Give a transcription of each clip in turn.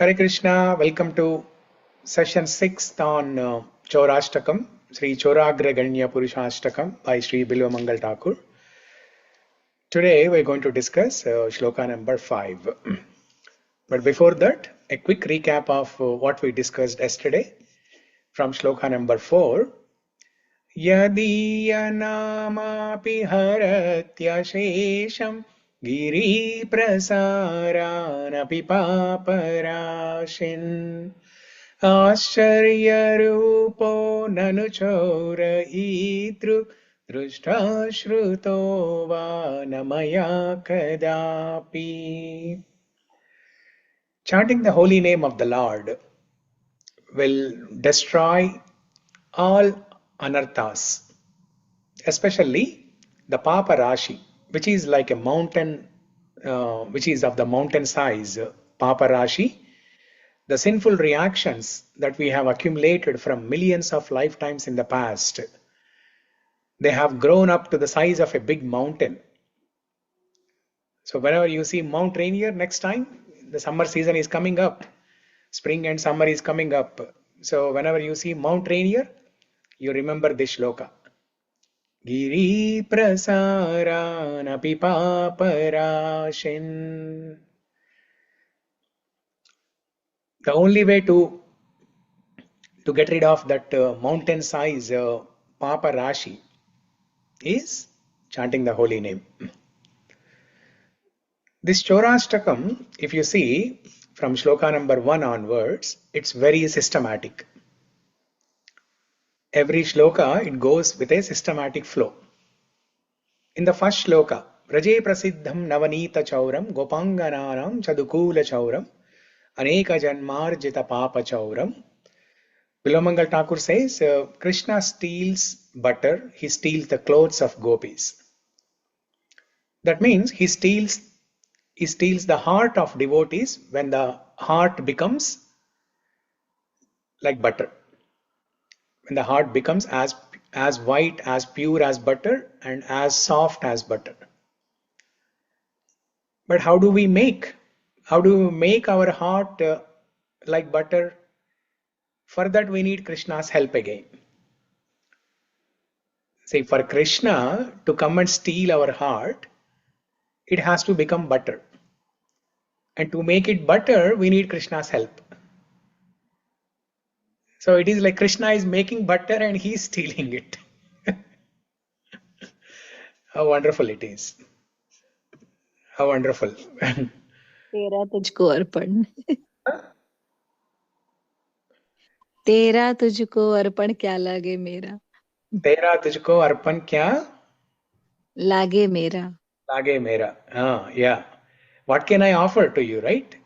Hare Krishna, welcome to session 6 on Chorastakam, Śrī Cauragraganya-Puruśaṣṭakam by Sri Bilvamangal Thakur. Today we're going to discuss Shloka number 5. But before that, a quick recap of what we discussed yesterday from Shloka number 4. Yadīyanāmāpi haratyashesham Giri prasaranapi paparashin Ascharya rupo nanu chora idru Drushta shruto va namaya kadapi. Chanting the holy name of the Lord will destroy all anarthas, especially the Papa Rashi, which is like a mountain, which is of the mountain size, Papa Rashi, the sinful reactions that we have accumulated from millions of lifetimes in the past. They have grown up to the size of a big mountain. So whenever you see Mount Rainier next time, the summer season is coming up. Spring and summer is coming up. So whenever you see Mount Rainier, you remember this shloka. Giri prasaranapi paparashin. The only way to get rid of that mountain size Papa Rashi is chanting the holy name. This Chorastakam, if you see from shloka number 1 onwards, it's very systematic. Every shloka, it goes with a systematic flow. In the first shloka, Vraje prasiddham navanita chauram gopangananam chadukula chauram aneka janmarjita papa chauram. Bilvamangal Thakur says, Krishna steals butter, he steals the clothes of gopis. That means he steals the heart of devotees when the heart becomes like butter. When the heart becomes as white, as pure as butter and as soft as butter. But how do we make our heart like butter? For that we need Krishna's help again. See, for Krishna to come and steal our heart, it has to become butter. And to make it butter, we need Krishna's help. So it is like Krishna is making butter and he is stealing it. How wonderful it is. How wonderful. तेरा तुझको अर्पण तेरा तुझको अर्पण क्या लागे मेरा तेरा तुझको अर्पण क्या लागे मेरा yeah. What can I offer to you, right?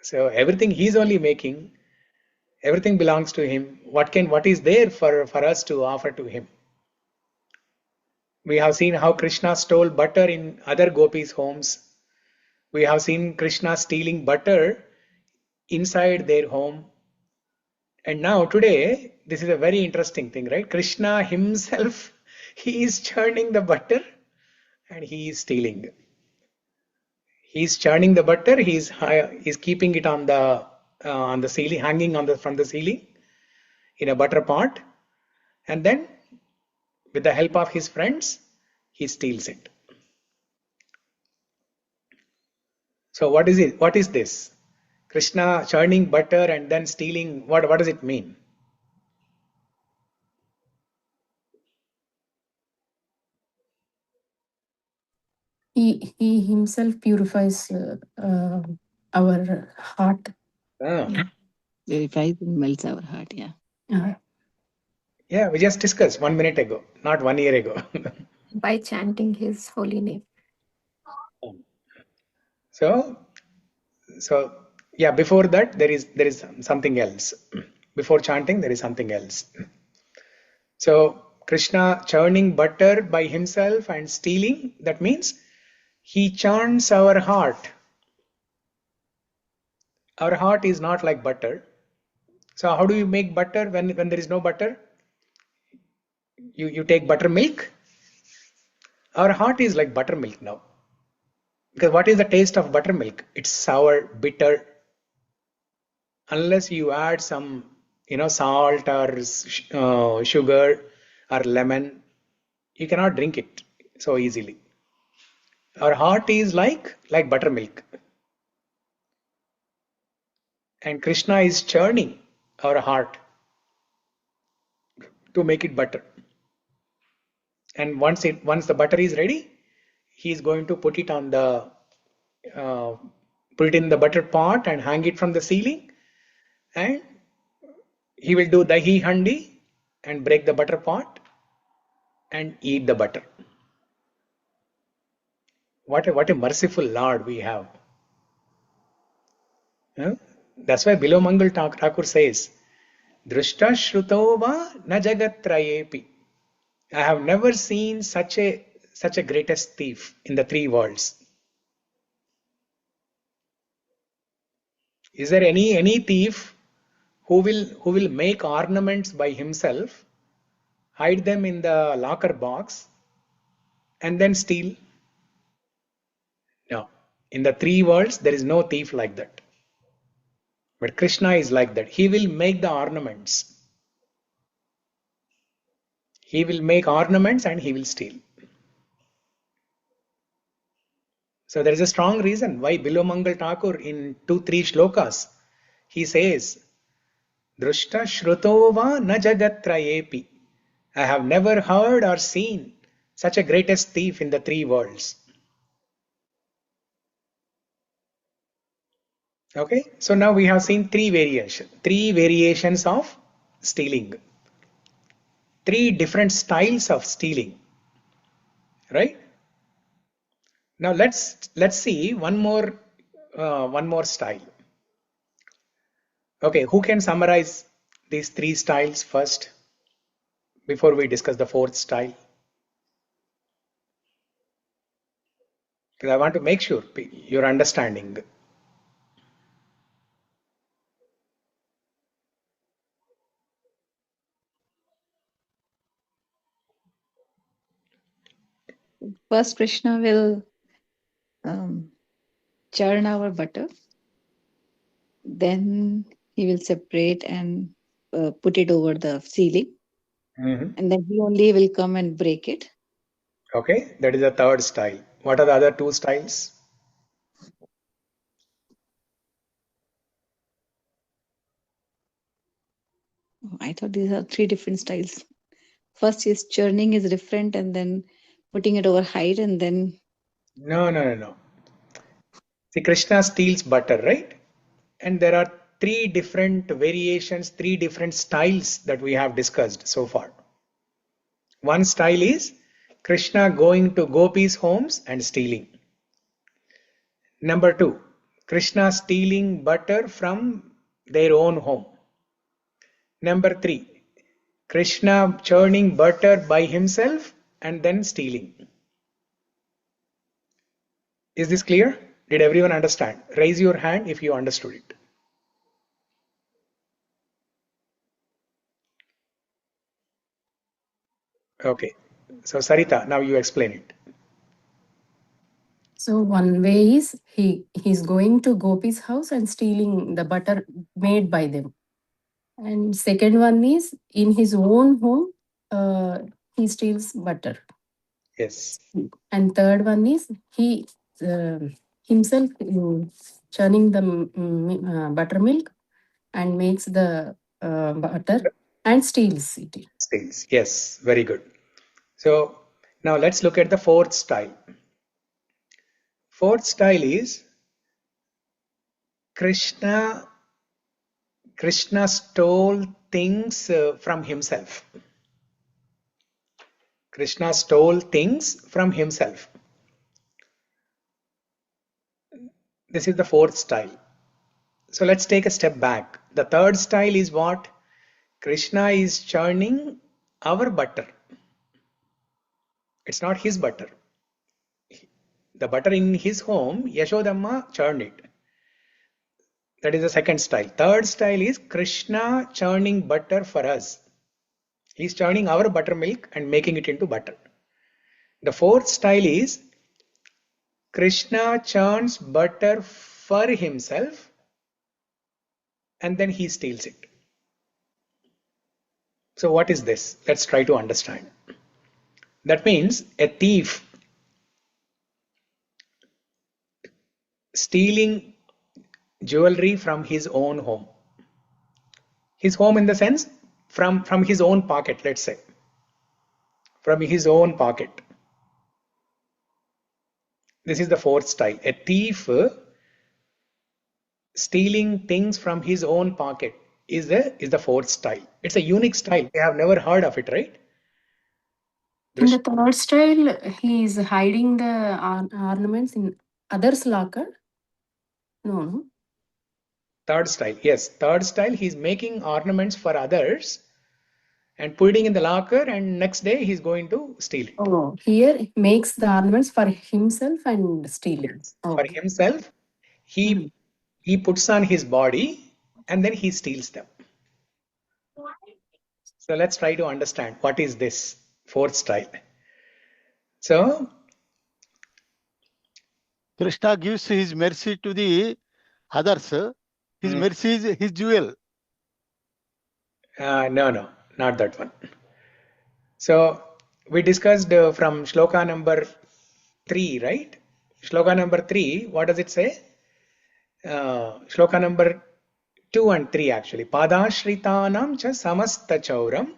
So everything he's only making, everything belongs to him. What is there for us to offer to him? We have seen how Krishna stole butter in other gopis' homes. We have seen Krishna stealing butter inside their home. And now today, this is a very interesting thing, right? Krishna himself, he is churning the butter and he is stealing. He is churning the butter, he is keeping it on the ceiling, hanging from the ceiling in a butter pot. And then with the help of his friends, he steals it. So what is it? What is this? Krishna churning butter and then stealing, what does it mean? He himself purifies our heart. purifies and melts our heart. Yeah, we just discussed 1 minute ago, not 1 year ago. By chanting his holy name. So yeah, before that there is something else. Before chanting there is something else. So Krishna churning butter by himself and stealing, that means he churns our heart. Our heart is not like butter. So how do you make butter when there is no butter? You take buttermilk. Our heart is like buttermilk now. Because what is the taste of buttermilk? It's sour, bitter. unless you add some, salt or sugar or lemon. You cannot drink it so easily. Our heart is like buttermilk, and Krishna is churning our heart to make it butter. And once the butter is ready, he is going to put it on the put it in the butter pot and hang it from the ceiling, and he will do dahi handi and break the butter pot and eat the butter. What a merciful Lord we have. Huh? That's why Bilo Mangal Thakur says, Drishta Shrutova na Jagatrayepi. I have never seen such a greatest thief in the three worlds. Is there any thief who will make ornaments by himself, hide them in the locker box, and then steal? No. In the three worlds, there is no thief like that. But Krishna is like that. He will make the ornaments. He will make ornaments and he will steal. So there is a strong reason why Bilo Mangal Thakur in 2-3 shlokas, he says, Drushta Shrutova na Jagatrayepi. I have never heard or seen such a greatest thief in the three worlds. Okay, so now we have seen three variations of stealing, three different styles of stealing, right? Now let's see one more style. Okay, who can summarize these three styles first before we discuss the fourth style? Because I want to make sure you're understanding. First, Krishna will churn our butter. Then he will separate and put it over the ceiling. And then he only will come and break it. Okay, that is the third style. What are the other two styles? I thought these are three different styles. First is churning is different, and then putting it over height, and then No. See, Krishna steals butter, right? And there are three different variations, three different styles that we have discussed so far. One style is Krishna going to gopis' homes and stealing. Number two, Krishna stealing butter from their own home. Number three, Krishna churning butter by himself and then stealing. Is this clear? Did everyone understand? Raise your hand if you understood it. Okay. So Sarita, now you explain it. So one way is he's going to Gopi's house and stealing the butter made by them. And second one is in his own home, he steals butter. Yes. And third one is he himself churning the buttermilk and makes the butter and steals it. Steals. Yes, very good. So now let's look at the fourth style. Fourth style is Krishna stole things from himself. Krishna stole things from himself. This is the fourth style. So let's take a step back. The third style is what? Krishna is churning our butter. It's not his butter. The butter in his home, Yashodamma churned it. That is the second style. Third style is Krishna churning butter for us. He's churning our buttermilk and making it into butter. The fourth style is Krishna churns butter for himself and then he steals it. So what is this? Let's try to understand. That means a thief stealing jewelry from his own home. His home in the sense from his own pocket, let's say. From his own pocket. This is the fourth style. A thief stealing things from his own pocket is the fourth style. It's a unique style. We have never heard of it, right? In the third style, he is hiding the ornaments in others' locker. No. Third style, yes. Third style, he's making ornaments for others and putting in the locker, and next day he's going to steal it. Oh, here he makes the ornaments for himself and stealing. Yes. Okay. For himself, he puts on his body and then he steals them. So let's try to understand what is this fourth style. So Krishna gives his mercy to the others. His mercy is his jewel. no, not that one. So we discussed from Shloka number 3, right? Shloka number 3, what does it say? Shloka number 2 and 3 actually. Padashritanam cha samasta chauram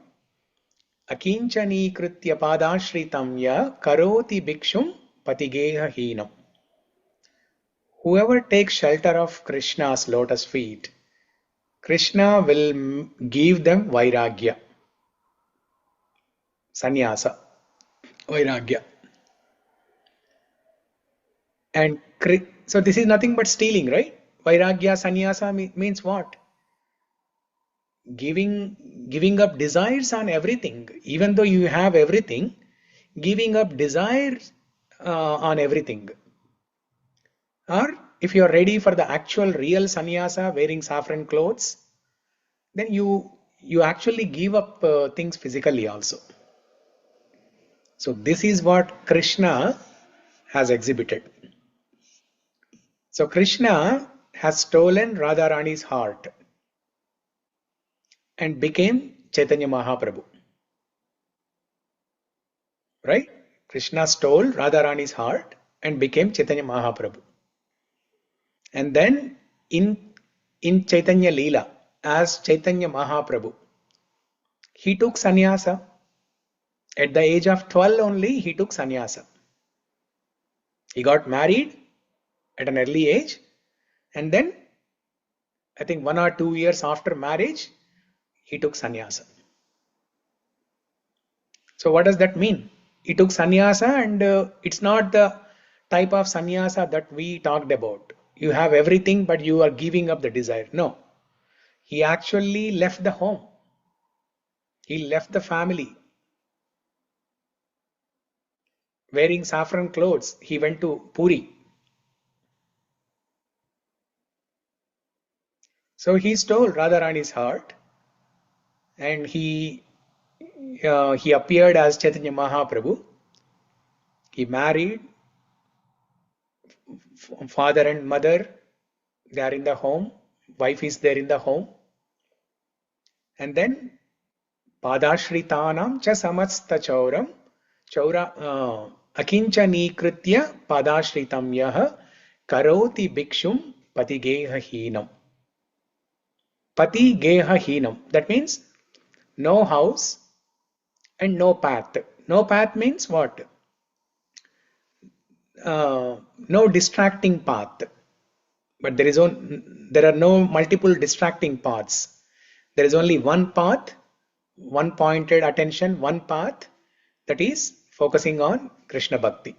akinchanikritya padashritam ya karoti bhikshum patigeha hinam. Whoever takes shelter of Krishna's lotus feet, Krishna will give them vairagya, sannyasa, vairagya. And so this is nothing but stealing, right? Vairagya, sannyasa means what? Giving up desires on everything. Even though you have everything, giving up desires on everything. Or if you are ready for the actual real sannyasa, wearing saffron clothes, then you actually give up things physically also. So this is what Krishna has exhibited. So Krishna has stolen Radharani's heart and became Chaitanya Mahaprabhu. Right? Krishna stole Radharani's heart and became Chaitanya Mahaprabhu. And then in Chaitanya Leela, as Chaitanya Mahaprabhu, he took sannyasa. At the age of 12 only, he took sannyasa. He got married at an early age, and then I think 1 or 2 years after marriage, he took sannyasa. So what does that mean? He took sannyasa, and it's not the type of sannyasa that we talked about. You have everything, but you are giving up the desire. No. He actually left the home. He left the family. Wearing saffron clothes, he went to Puri. So he stole Radharani's heart, and he appeared as Chaitanya Mahaprabhu. He married, father and mother, they are in the home, wife is there in the home. And then Padashritanam cha samasta chauram chaura akinchanikritya padashritam yaha karoti bhikshum patigeha hinam. Pati geha hinam. That means no house and no path. No path means what? No distracting path. But there are no multiple distracting paths. There is only one path, one pointed attention, one path, that is focusing on Krishna Bhakti.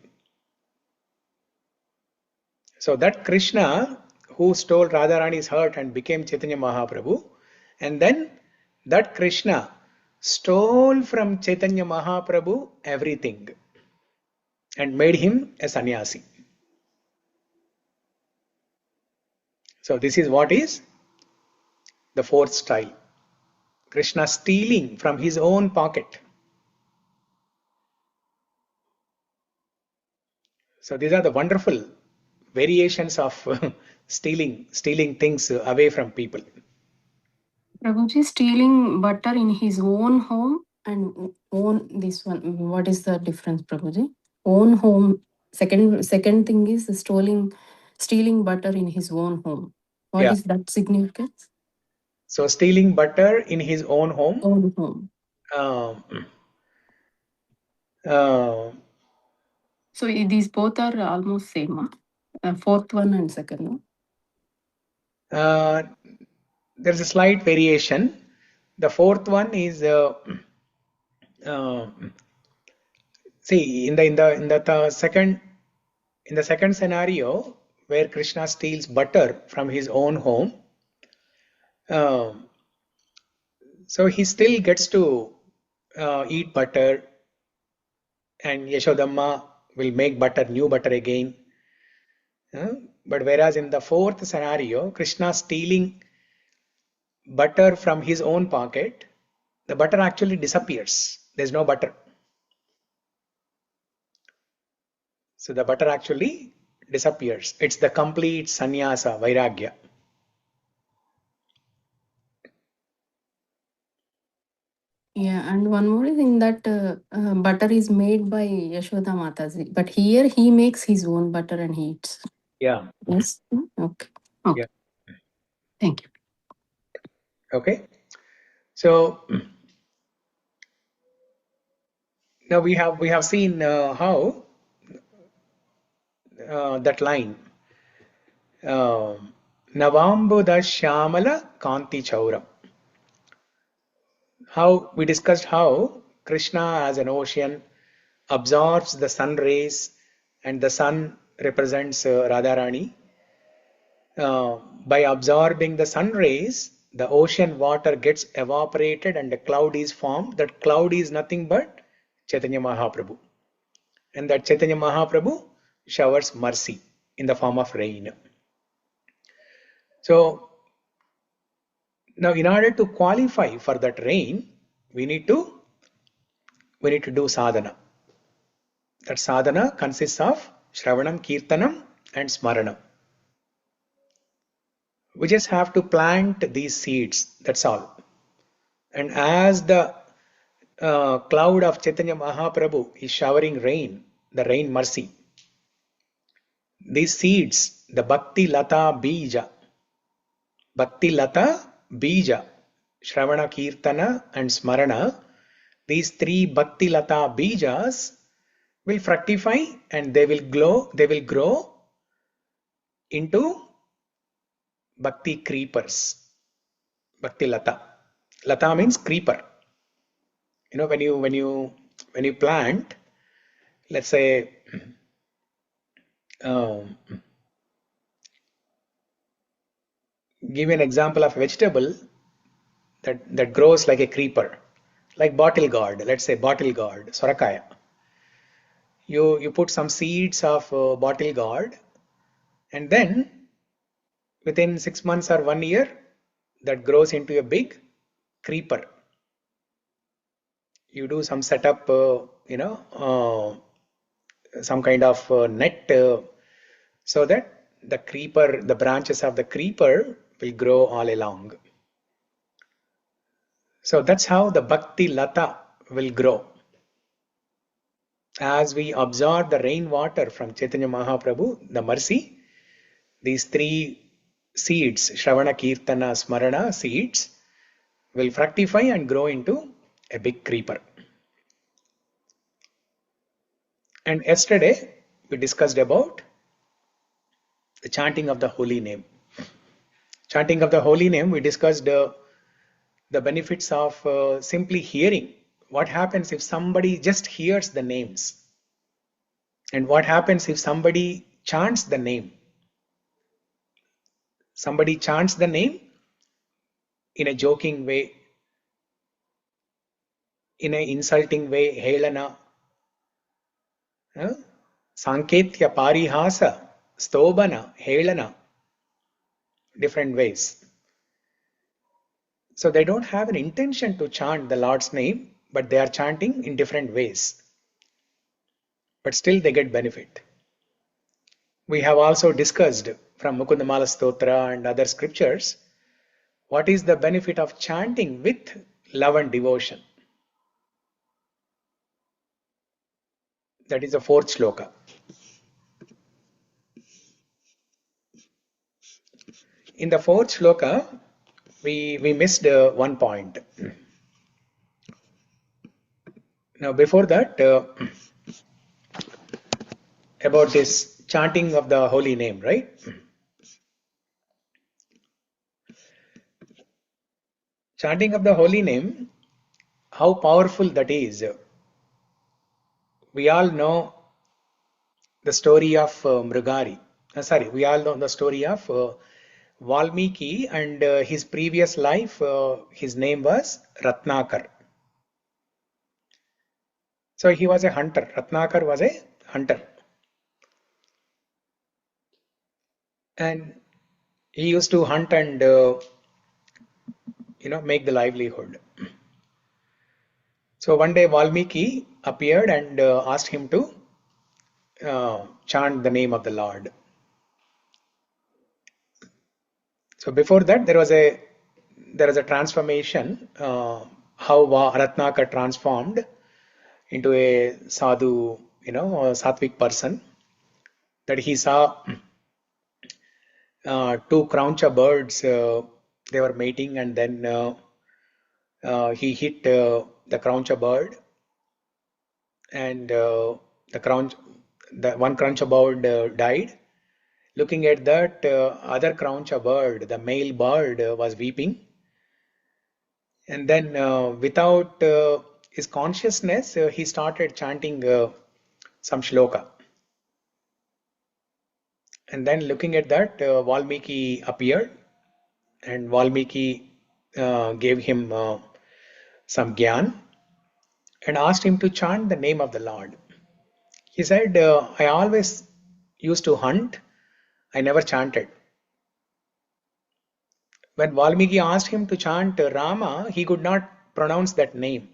So that Krishna who stole Radharani's heart and became Chaitanya Mahaprabhu, and then that Krishna stole from Chaitanya Mahaprabhu everything and made him a sannyasi. So this is what is the fourth style. Krishna stealing from his own pocket. So these are the wonderful variations of stealing things away from people. Prabhuji, stealing butter in his own home and own this one. What is the difference, Prabhuji? Own home. Second thing is stealing butter in his own home. What Yeah. is that significance? So stealing butter in his own home. Own home. Um, uh, So these both are almost same. Fourth one and second one. there's a slight variation. The fourth one is see in the second scenario where Krishna steals butter from his own home. So he still gets to eat butter, and Yashodamma will make new butter again. But whereas in the fourth scenario, Krishna stealing butter from his own pocket, the butter actually disappears. There's no butter. So the butter actually disappears. It's the complete sannyasa, vairagya. Yeah, and one more is in that butter is made by Yashoda Mataji, but here he makes his own butter and he eats. Yeah. Yes. Okay. Yeah. Thank you. Okay. So now we have seen how that line Navambuda Shyamala Kanti Chauram. How we discussed how Krishna as an ocean absorbs the sun rays, and the sun represents Radharani. By absorbing the sun rays, the ocean water gets evaporated and a cloud is formed. That cloud is nothing but Chaitanya Mahaprabhu. And that Chaitanya Mahaprabhu showers mercy in the form of rain. So now in order to qualify for that rain, we need to do sadhana. That sadhana consists of Shravanam, Kirtanam and Smaranam. We just have to plant these seeds, that's all. And as the cloud of Chaitanya Mahaprabhu is showering rain, the rain mercy, these seeds, the Bhakti Lata Bija, Shravana, Kirtana and Smarana, these three Bhakti Lata Bijas will fructify and they will grow into Bhakti creepers. Bhakti Lata. Lata means creeper. You know, when you plant, let's say give an example of a vegetable that grows like a creeper, like bottle gourd. Let's say bottle gourd, sorakaya. You put some seeds of bottle gourd, and then within 6 months or 1 year, that grows into a big creeper. You do some setup, some kind of net, so that the branches of the creeper will grow all along. So that's how the Bhakti Lata will grow. As we absorb the rainwater from Chaitanya Mahaprabhu, the mercy, these three seeds, Shravana, Kirtana, Smarana seeds, will fructify and grow into a big creeper. And yesterday we discussed about the chanting of the holy name. Chanting of the holy name, we discussed the benefits of simply hearing. What happens if somebody just hears the names? And what happens if somebody chants the name? Somebody chants the name in a joking way, in an insulting way, helana, sanketya, parihasa, stobana, helana, different ways. So they don't have an intention to chant the Lord's name, but they are chanting in different ways. But still they get benefit. We have also discussed from Mukundamala Stotra and other scriptures What is the benefit of chanting with love and devotion? That is the fourth shloka. In the fourth shloka, we missed one point. Now, before that, about this chanting of the holy name, right? Chanting of the holy name, how powerful that is. We all know the story of Mrigari. We all know the story of Valmiki, and his previous life, his name was Ratnakar. So he was a hunter. Ratnakar was a hunter. And he used to hunt and make the livelihood. So one day Valmiki appeared and asked him to chant the name of the Lord. So before that, there was a transformation. How Ratnakar transformed into a sadhu, a sattvic person. That he saw two crauncha birds. They were mating, and then he hit the crauncha bird, and the one crauncha bird died. Looking at that, other crauncha bird, the male bird, was weeping. And then, without his consciousness, he started chanting some shloka. And then, looking at that, Valmiki appeared, and Valmiki gave him some gyan and asked him to chant the name of the Lord. He said, I always used to hunt, I never chanted. When Valmiki asked him to chant Rama, he could not pronounce that name.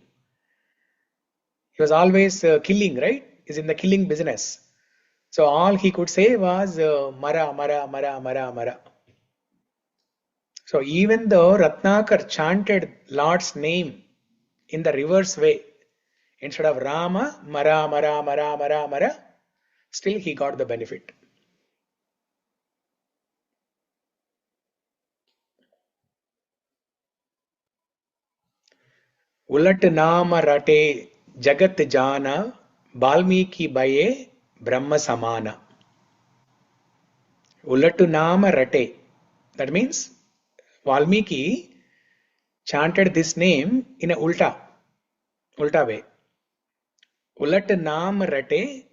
He was always killing, right? He's in the killing business. So all he could say was Mara, Mara, Mara, Mara, Mara. So even though Ratnakar chanted Lord's name in the reverse way, instead of Rama, Mara, Mara, Mara, Mara, Mara, still he got the benefit. Ulat nama rate jagat jana Valmiki baye Brahma samana. Ulat nama rate. That means Valmiki chanted this name in a ulta way. Ulat naam rate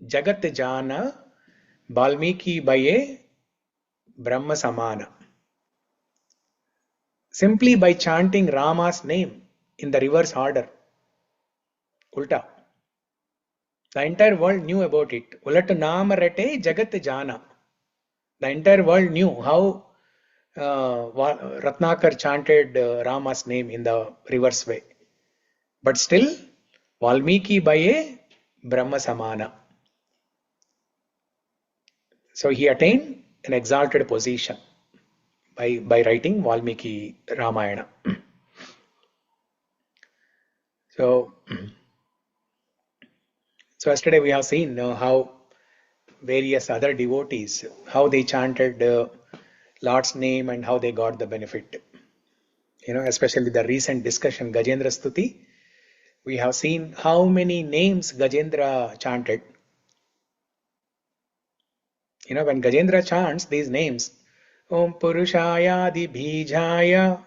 jagat jana Valmiki baye Brahma samana. Simply by chanting Rama's name in the reverse order, ulta, the entire world knew about it. Ulat naam rate jagat jana. The entire world knew how Ratnakar chanted Rama's name in the reverse way. But still, Valmiki baye Brahma samana. So he attained an exalted position by writing Valmiki Ramayana. So yesterday we have seen how various other devotees, how they chanted Lord's name and how they got the benefit. Especially the recent discussion, Gajendra Stuti, we have seen how many names Gajendra chanted. When Gajendra chants these names, Om Purushaya Dibhijaya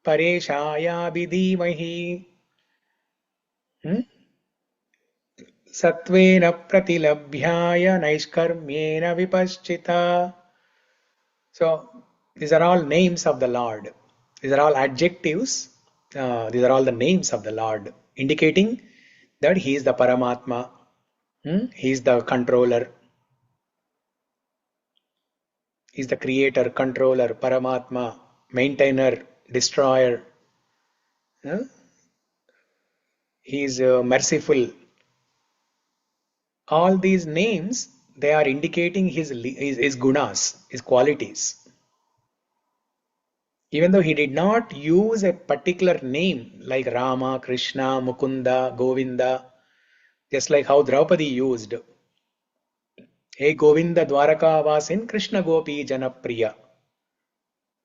Pareshaya Vidhimahi Satvena Pratilabhyaya Naishkarmyena Vipaschita. So these are all names of the Lord. These are all adjectives. These are all the names of the Lord, indicating that He is the Paramatma. He is the controller. He is the creator, controller, Paramatma, maintainer, destroyer. He is merciful. All these names, they are indicating his gunas, his qualities. Even though he did not use a particular name like Rama, Krishna, Mukunda, Govinda, just like how Draupadi used, Hey Govinda Dwaraka Vasin Krishna Gopi Janapriya.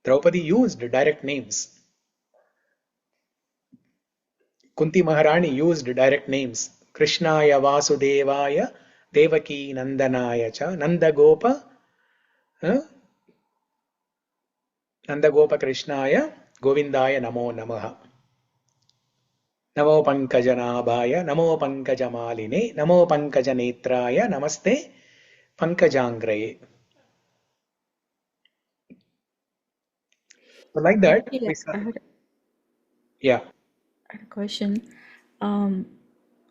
Draupadi used direct names. Kunti Maharani used direct names. Krishnaya Vasudevaya Devaki Nandanaya cha Nandagopa Nandagopa Krishnaya Govindaya Namo Namaha. Namo Pankajanaabhaya, Namo Pankajamaline, Namo Pankajanetraya, Namaste Pankajangraye. So like that, Yeah, we saw. I had Yeah. a question.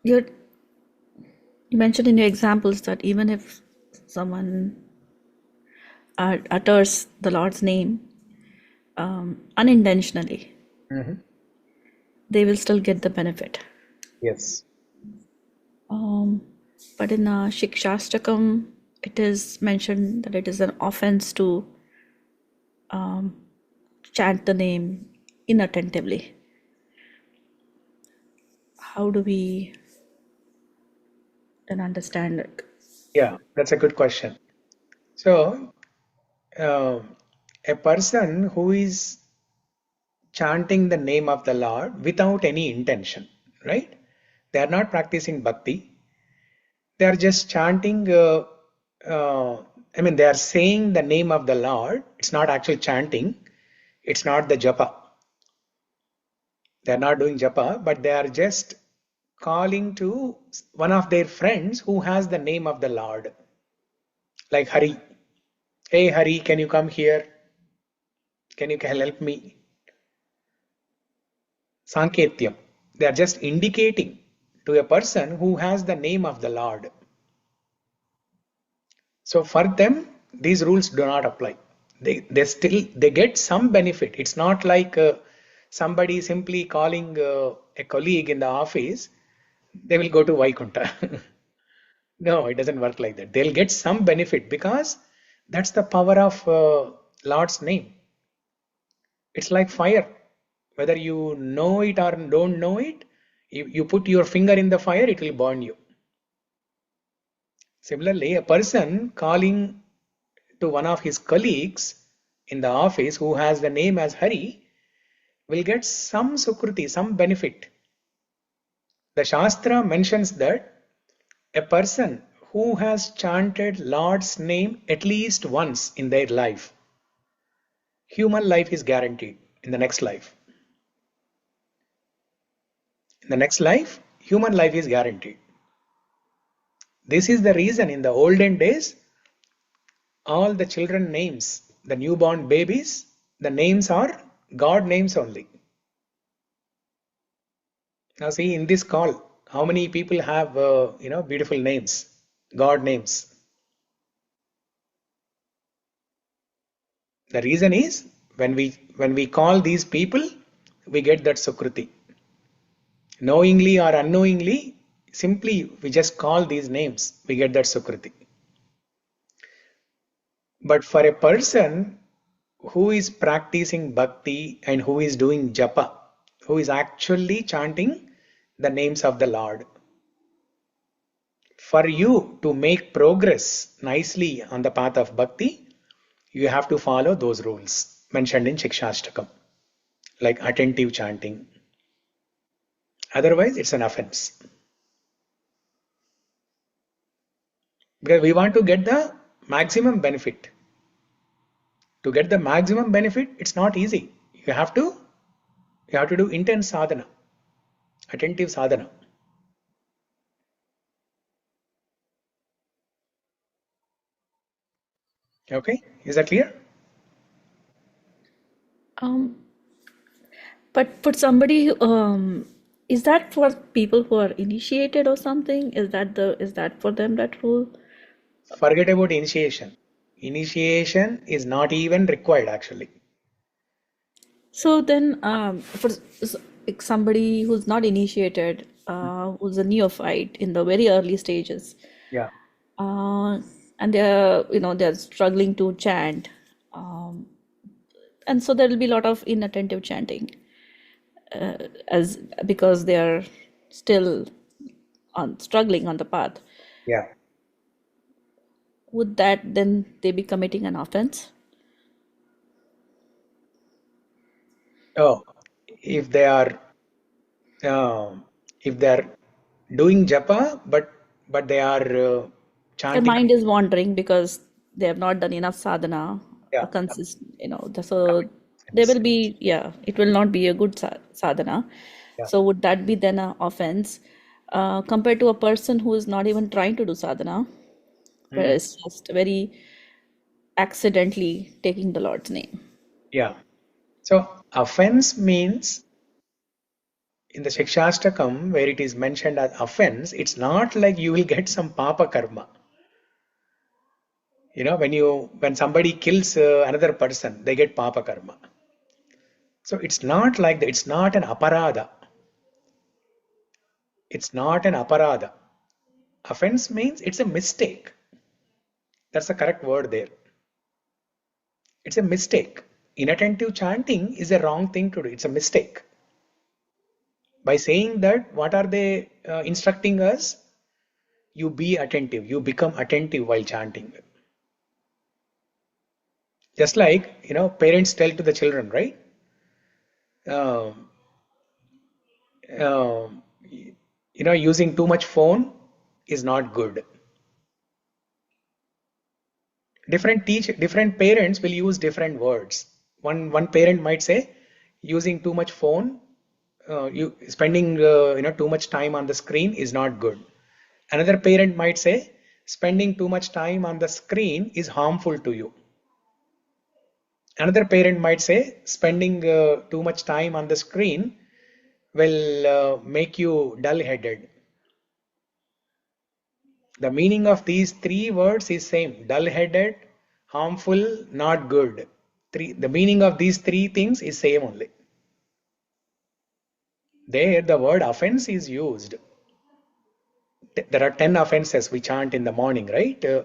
You mentioned in your examples that even if someone utters the Lord's name unintentionally, Mhm. they will still get the benefit. Yes. But in Shikshastakam, it is mentioned that it is an offense to chant the name inattentively. How do we then understand it? Yeah, that's a good question. So, a person who is chanting the name of the Lord without any intention, right? They are not practicing bhakti. They are just chanting, they are saying the name of the Lord. It's not actually chanting. It's not the japa. They are not doing japa, but they are just calling to one of their friends who has the name of the Lord. Like Hari. Hey Hari, can you come here? Can you help me? Sanketyam. They are just indicating to a person who has the name of the Lord. So for them, these rules do not apply. They get some benefit. It's not like somebody simply calling a colleague in the office, they will go to Vaikunta. No, it doesn't work like that. They'll get some benefit because that's the power of Lord's name. It's like fire. Whether you know it or don't know it, you put your finger in the fire, it will burn you. Similarly, a person calling to one of his colleagues in the office who has the name as Hari will get some sukruti, some benefit. The Shastra mentions that a person who has chanted Lord's name at least once in their life, human life is guaranteed in the next life. In the next life, human life is guaranteed. This is the reason in the olden days, all the children names, the newborn babies, the names are God names only. Now see in this call, how many people have beautiful names, God names. The reason is when we call these people, we get that sukruti. Knowingly or unknowingly, simply we just call these names, we get that sukruti. But for a person who is practicing bhakti and who is doing japa, who is actually chanting the names of the Lord, for you to make progress nicely on the path of bhakti, you have to follow those rules mentioned in Shikshastakam, like attentive chanting. Otherwise, it's an offense. Because we want to get the maximum benefit. To get the maximum benefit, it's not easy. You have to do intense sadhana, attentive sadhana. Okay, is that clear? But for somebody, is that for people who are initiated or something? Is that for them that rule? Forget about initiation. Initiation is not even required actually. So then, for like somebody who's not initiated, who's a neophyte in the very early stages, Yeah. and they're struggling to chant, And so there will be a lot of inattentive chanting, because they are still struggling on the path. Yeah. Would that then they be committing an offense? Oh, if they are um, if they are doing japa, but they are Their chanting. mind is wandering because they have not done enough sadhana, Yeah. so there will be, it will not be a good sadhana. Yeah. So would that be then an offense, compared to a person who is not even trying to do sadhana, but is just very accidentally taking the Lord's name? Yeah. So offense means in the Shikshastakam, where it is mentioned as offense, it's not like you will get some papa karma. When somebody kills another person, they get papa karma. So it's not like that. It's not an aparada. It's not an aparada. Offense means it's a mistake. That's the correct word there. It's a mistake. Inattentive chanting is a wrong thing to do. It's a mistake. By saying that, what are they instructing us? You be attentive. You become attentive while chanting. Just like, parents tell to the children, right? Um, um, using too much phone is not good. Different parents will use different words. One parent might say using too much phone, you spending too much time on the screen is not good. Another parent might say spending too much time on the screen is harmful to you. Another parent might say spending too much time on the screen will make you dull-headed. The meaning of these three words is same: dull-headed, harmful, not good. The meaning of these three things is same only. There the word offense is used. There are 10 offenses we chant in the morning, right? In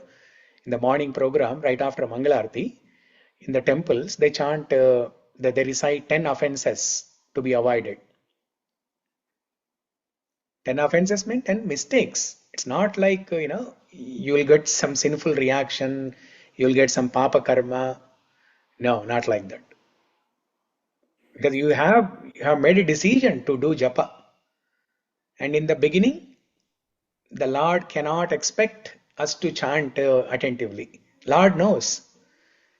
the morning program, right after Mangalarti, in the temples, they chant, they recite 10 offenses to be avoided. 10 offenses mean 10 mistakes. It's not like, you will get some sinful reaction, you will get some papa karma. No, not like that. Because you have made a decision to do japa. And in the beginning, the Lord cannot expect us to chant attentively. Lord knows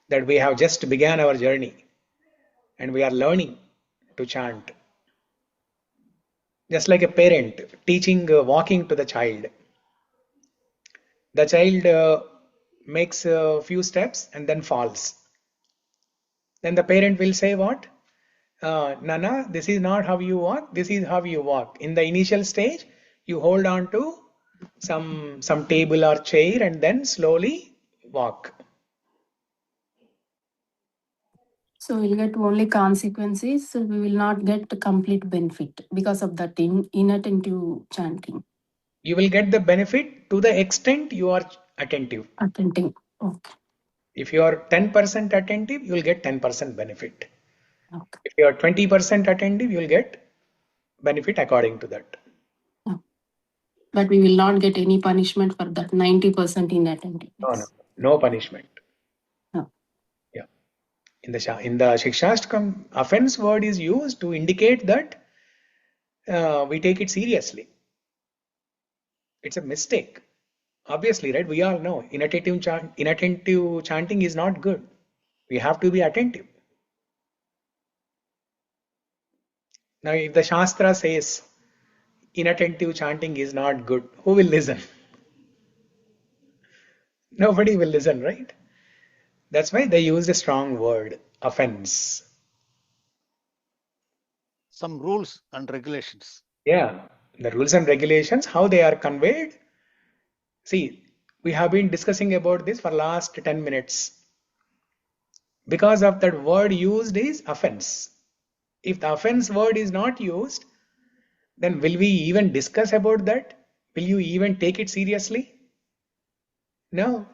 that we have just began our journey and we are learning to chant. Just like a parent teaching walking to the child. The child makes a few steps and then falls. Then the parent will say what? Nana, this is not how you walk, this is how you walk. In the initial stage, you hold on to some table or chair and then slowly walk. So we'll get only consequences. So we will not get complete benefit because of that inattentive chanting. You will get the benefit to the extent you are attentive. Attentive. Okay. If you are 10% attentive, you will get 10% benefit. Okay. If you are 20% attentive, you will get benefit according to that. But we will not get any punishment for that 90% inattentiveness. No punishment. No. Yeah. In the Shikshastakam, offense word is used to indicate that we take it seriously. It's a mistake. Obviously, right? We all know inattentive chanting is not good. We have to be attentive. Now, if the Shastra says inattentive chanting is not good, who will listen? Nobody will listen, right? That's why they use a strong word, offense. Some rules and regulations. Yeah, the rules and regulations, how they are conveyed. See, we have been discussing about this for last 10 minutes. Because of that word used is offense. If the offense word is not used, then will we even discuss about that? Will you even take it seriously? No.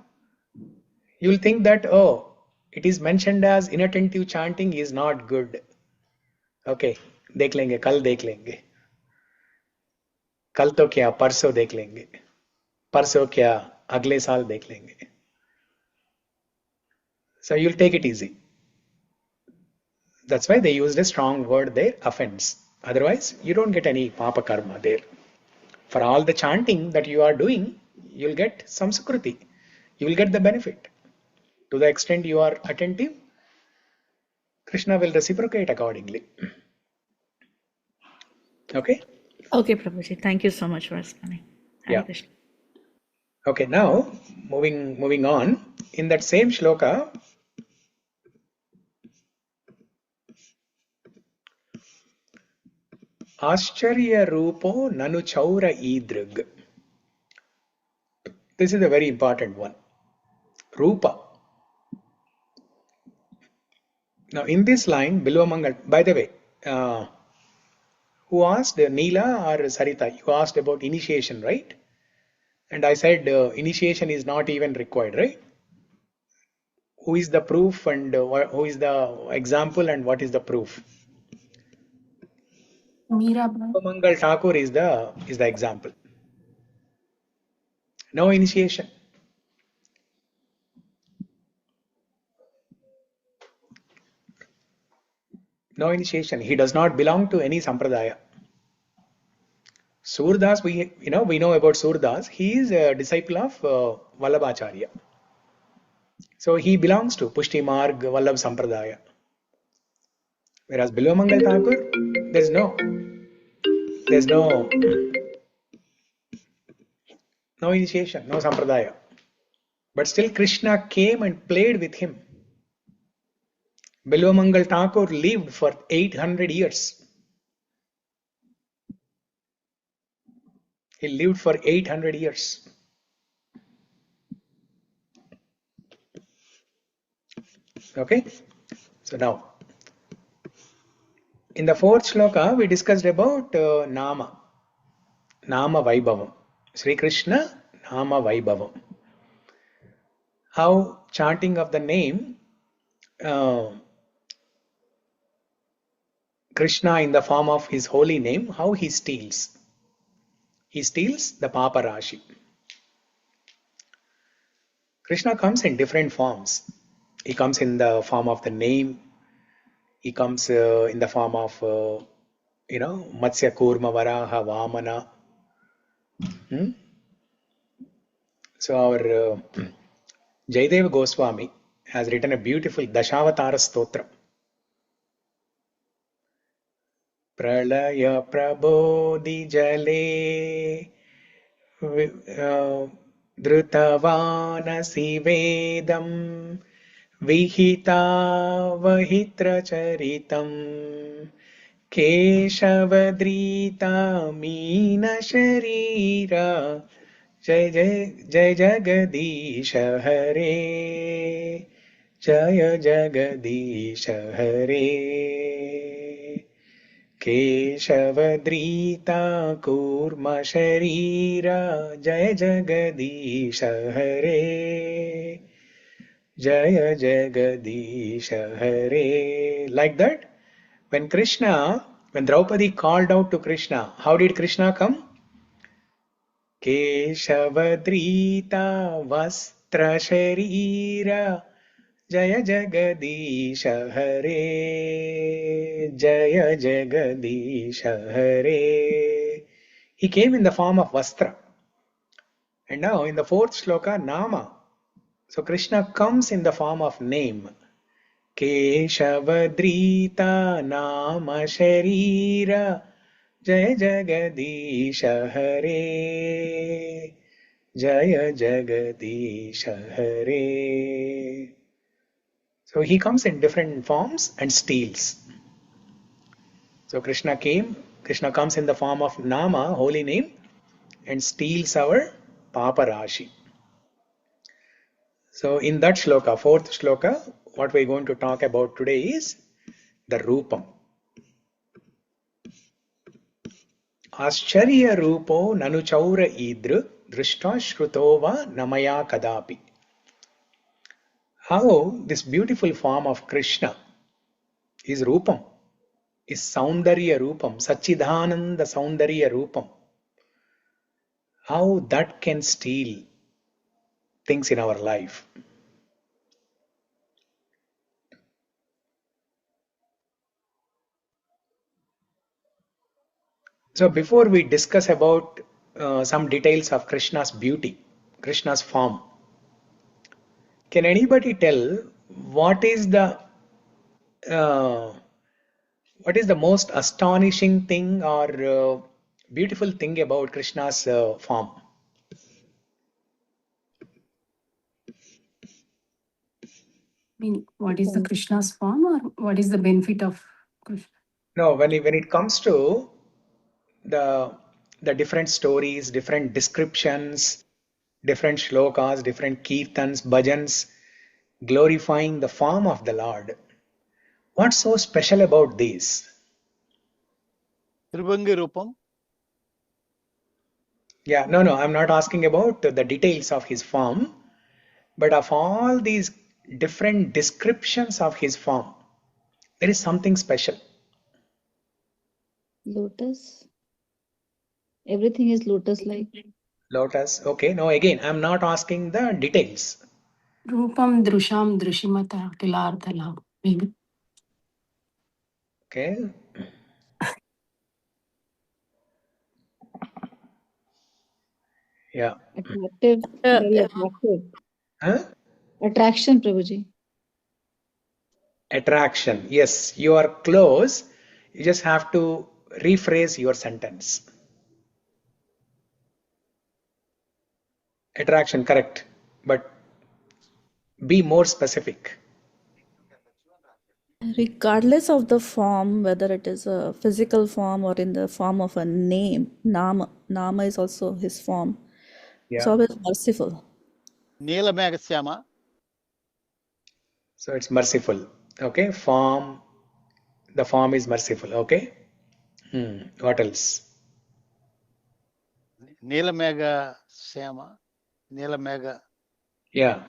You'll think that, oh, it is mentioned as inattentive chanting is not good. Okay, देख लेंगे, कल देख लेंगे. कल तो क्या, परसों देख लेंगे. परसों क्या, अगले साल देख लेंगे. So you'll take it easy. That's why they used a strong word there, offense. Otherwise, you don't get any papa karma there. For all the chanting that you are doing, you'll get some sukruti. You will get the benefit. To the extent you are attentive, Krishna will reciprocate accordingly. Okay? Okay, Prabhuji. Thank you so much for explaining. Hare Yeah. Krishna. Okay, now moving on. In that same shloka, Ascharya Rupo Nanu Chaura Idrug. This is a very important one. Rupa. Now in this line, Bilvamangal, by the way, who asked, Neela or Sarita? You asked about initiation, right? And I said initiation is not even required, right? Who is the proof and who is the example and what is the proof? Mirabai. Mangal Thakur is the example. No initiation. No initiation. He does not belong to any sampradaya. Surdas, we know about Surdas. He is a disciple of Vallabhacharya. So he belongs to Pushti Marg Vallabh Sampradaya. Whereas Bilvamangal Thakur, there's no initiation, no sampradaya. But still Krishna came and played with him. Bilvamangal Thakur lived for 800 years. He lived for 800 years. Okay? So now, in the fourth shloka, we discussed about Nama Vaibhavam. Sri Krishna, Nama Vaibhavam. How chanting of the name, Krishna in the form of his holy name, how he steals. He steals the Papa Rashi. Krishna comes in different forms. He comes in the form of the name. He comes in the form of, Matsya Kurma Varaha Vamana. So our Jayadeva Goswami has written a beautiful Dashavatara Stotra. Pralaya Prabodhi Jale Dhrutavanasi Vedam Vihita Vahitra Charitam Keshavadrita Meena Sharira Jai Jagadisha Hare Jaya Jagadisha Hare Keshavadrita Kurma Sharira Jaya Jagadisha Hare Jaya Jagadisha Hare. Like that, when Draupadi called out to Krishna, how did Krishna come? Keshavadrita Vastra Sharira Jaya Jagadisha Hare Jaya Jagadisha Hare. He came in the form of Vastra. And now in the fourth shloka, Nama. So Krishna comes in the form of name. Keshavadrita Nama Sharira Jaya Jagadisha Hare Jaya Jagadisha Hare. So he comes in different forms and steals. So Krishna comes in the form of Nama, holy name, and steals our Papa Rashi. So in that shloka, fourth shloka, what we're going to talk about today is the Rupam. Ascharya Rupo Nanu Chaura Idru Drishta Shrutova Namaya Kadapi. how this beautiful form of Krishna is Rupam, is Soundarya Rupam, Sachidananda Soundarya Rupam. How that can steal things in our life. So before we discuss about some details of Krishna's beauty, Krishna's form, can anybody tell what is the uh, most astonishing thing or beautiful thing about Krishna's form? What is the Krishna's form, or what is the benefit of Krishna? No, when it comes to the different stories, different descriptions, different shlokas, different kirtans, bhajans, glorifying the form of the Lord. What's so special about these? Tribhangi Rupam. Yeah, no, I'm not asking about the details of his form, but of all these different descriptions of his form, there is something special. Lotus. Everything is lotus-like. Lotus, okay. No, again, I'm not asking the details. Rupam drusham drushimata kilardhala. Maybe. Okay. Yeah. Attractive. Uh, Very attractive. Huh? Attraction, Prabhuji. Attraction. Yes, you are close. You just have to rephrase your sentence. Attraction, correct. But be more specific. regardless of the form, whether it is a physical form or in the form of a name, nama is also his form. It's Yeah. always merciful. Neela Megasyama. So it's merciful. Okay. Form. The form is merciful. Okay. What else? Neela Megasyama. Neela Mega. Yeah.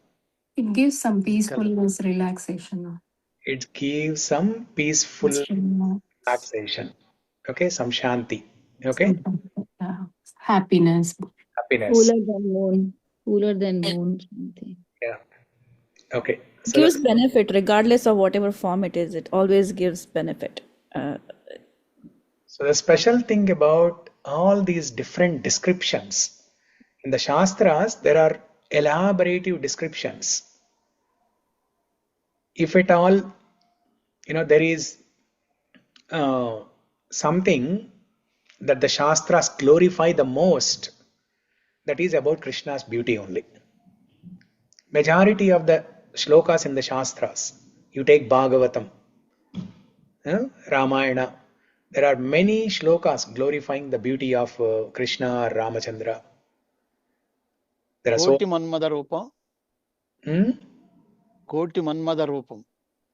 It gives some peacefulness, relaxation. It gives some peaceful relaxation. Okay. Some shanti. Okay. Happiness. Happiness. Cooler than moon. Cooler than moon. Something. Yeah. Okay. It So gives benefit regardless of whatever form it is. It always gives benefit. So the special thing about all these different descriptions in the Shastras, there are elaborative descriptions. If at all, there is something that the Shastras glorify the most, that is about Krishna's beauty only. Majority of the shlokas in the Shastras, you take Bhagavatam, Ramayana, there are many shlokas glorifying the beauty of Krishna or Ramachandra. There are Koti Manmada Rupam. Koti Manmada Rupam.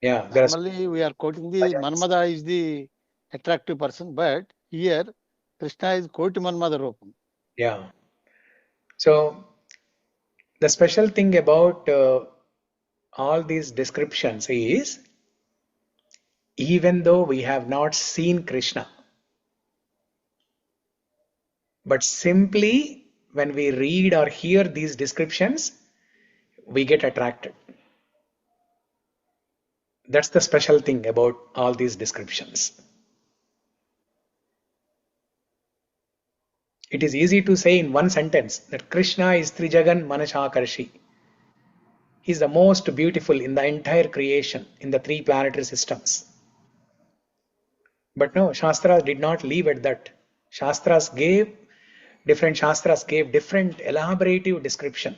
Yeah. Normally we are quoting the Manmada is the attractive person, but here Krishna is Koti Manmada Rupam. Yeah. So the special thing about all these descriptions is, even though we have not seen Krishna, but simply when we read or hear these descriptions, we get attracted. That's the special thing about all these descriptions. It is easy to say in one sentence that Krishna is Trijagan Manashakarshi. He is the most beautiful in the entire creation, in the three planetary systems. But no, Shastras did not leave at that. Different Shastras gave different elaborative description.